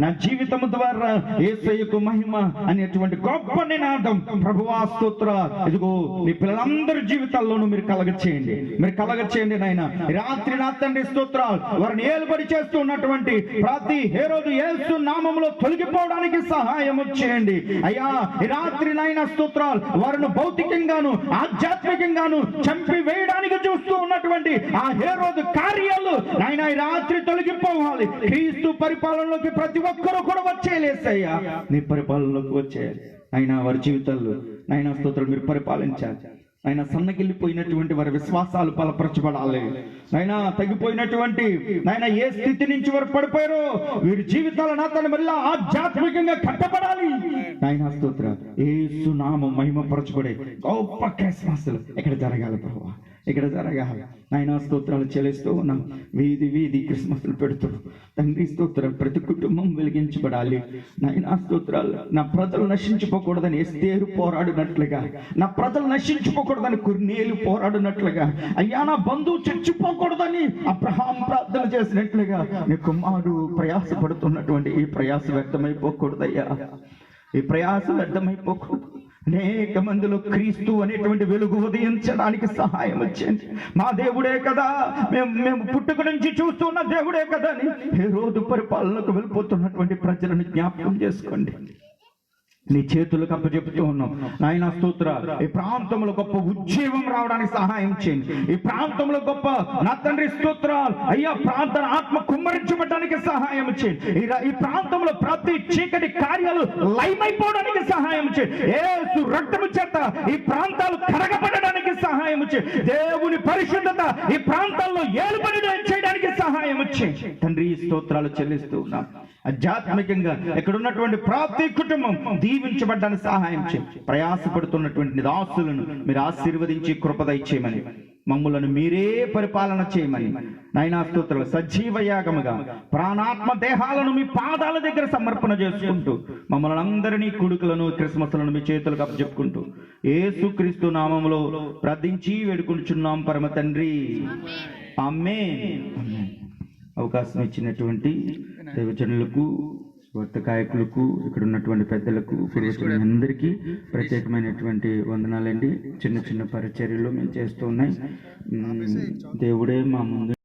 నా జీవితము ద్వారా యేసయ్యకు మహిమ అనేటువంటి గొప్ప నినాదం ప్రభువా స్తోత్ర. ఇదిగో నీ పిల్లలందరి జీవితాల్లోనూ మీరు కలగచేయండి నాయన. రాత్రి నా తండ్రి స్తోత్రాలు, వారిని ఏలుబడి చేస్తూ ఉన్నటువంటి ప్రతి హేరోదు యేసు నామములో తొలగిపోవడానికి సహాయం చేయండి అయ్యా. ఈ రాత్రి నాయన స్తోత్రాలు, వారిని భౌతికంగాను ఆధ్యాత్మికంగాను చంపి వేయడానికి చూస్తూ ఉన్నటువంటి ఆ హేరోదు కార్యాలు నాయన ఈ రాత్రి తొలగిపోవాలి. క్రీస్తు పరిపాలనలోకి ప్రతి ఒక్కరూ కూడా వచ్చేయాలేసయ్యా. నీ పరిపాలనలోకి వచ్చేయాలి అయినా. వారి జీవితాల్లో నాయన స్తోత్రాలు మీరు పరిపాలించాలి ఆయన. సన్నగిల్లిపోయినటువంటి వారి విశ్వాసాలు బలపరచబడాలి నాయన. తగ్గిపోయినటువంటి నాయన ఏ స్థితి నుంచి వారు పడిపోయారో వీరి జీవితాల నాతను మళ్ళీ ఆధ్యాత్మికంగా కట్టబడాలి నాయన స్తోత్ర. యేసు నామం మహిమపరచబడే గొప్ప క్రిస్మస్ ఇక్కడ జరగాలి ప్రభువా, ఇక్కడ జరగాలి నాయన స్తోత్రాలు చెల్లిస్తూ ఉన్నాం. వీధి క్రిస్మస్లు పెడుతూ తండ్రి స్తోత్రాలు, ప్రతి కుటుంబం వెలిగించబడాలి నాయన స్తోత్రాలు. నా ప్రజలు నశించిపోకూడదని ఎస్తేరు పోరాడినట్లుగా, నా ప్రజలు నశించిపోకూడదని కొర్నేలు పోరాడినట్లుగా అయ్యా, నా బంధువు చచ్చిపోకూడదని అబ్రహాం ప్రార్థన చేసినట్లుగా నీ కుమారుడు ప్రయాసపడుతున్నటువంటి ఈ ప్రయాస వ్యర్థమైపోకూడదయ్యా. ఈ ప్రయాస వ్యర్థమైపోకూడదు. అనేక మందిలో క్రీస్తు అనేటువంటి వెలుగు ఉదయించడానికి సహాయం వచ్చింది. మా దేవుడే కదా, మేము పుట్టుక నుంచి చూస్తున్న దేవుడే కదా అని హేరోదు పరిపాలనకు వెళ్ళిపోతున్నటువంటి ప్రజలను జ్ఞాపకం చేసుకోండి. నీ చేతులకు అప్పచెప్తూ ఉన్నాం నాయన స్తోత్ర. ఈ ప్రాంతంలో గొప్ప ఉజ్జీవం రావడానికి సహాయం చేయండి. ఈ ప్రాంతంలో గొప్ప నా తండ్రి స్తోత్రాలు అయ్యా ప్రాంతాల ఆత్మ కుమ్మరించబడడానికి సహాయం చేయండి. ఈ ప్రాంతంలో ప్రతి చీకటి కార్యాలు లయమైపోవడానికి సహాయం చేయండి. యేసు రక్తము చేత ఈ ప్రాంతాలు కడగబడడానికి సహాయం చేయండి. దేవుని పరిశుద్ధత ఈ ప్రాంతాల్లో ఏలుబడి చేయడానికి సహాయం చేయండి తండ్రి. ఈ స్తోత్రాలు చెల్లిస్తూ ఉన్నాం. ఆధ్యాత్మికంగా ఇక్కడ ఉన్నటువంటి ప్రతి కుటుంబం దీవించబడ్డానికి సహాయం చేయండి. ప్రయాసపడుతున్నటువంటి దాసులను మీరు ఆశీర్వదించి కృప దయచేయమని మమ్ములను మీరే పరిపాలన చేయమని నాయనా స్తోత్రాలు. సజీవ యాగముగా ప్రాణాత్మ దేహాలను మీ పాదాల దగ్గర సమర్పణ చేసుకుంటూ మమ్మల్ని అందరినీ కొడుకులను క్రిస్మస్లను మీ చేతులకు అప్పచెప్పుకుంటూ యేసుక్రీస్తు నామములో ప్రార్థించి వేడుకుంటున్నాం పరమ తండ్రి, ఆమేన్. అవకాశం ఇచ్చినటువంటి దైవజనులకు, వర్తకాయకులకు, ఇక్కడ ఉన్నటువంటి పెద్దలకు, అందరికీ ప్రత్యేకమైనటువంటి వందనాలండి. చిన్న చిన్న పరిచర్యలు మేము చేస్తూ ఉన్నాయి. దేవుడే మా ముందు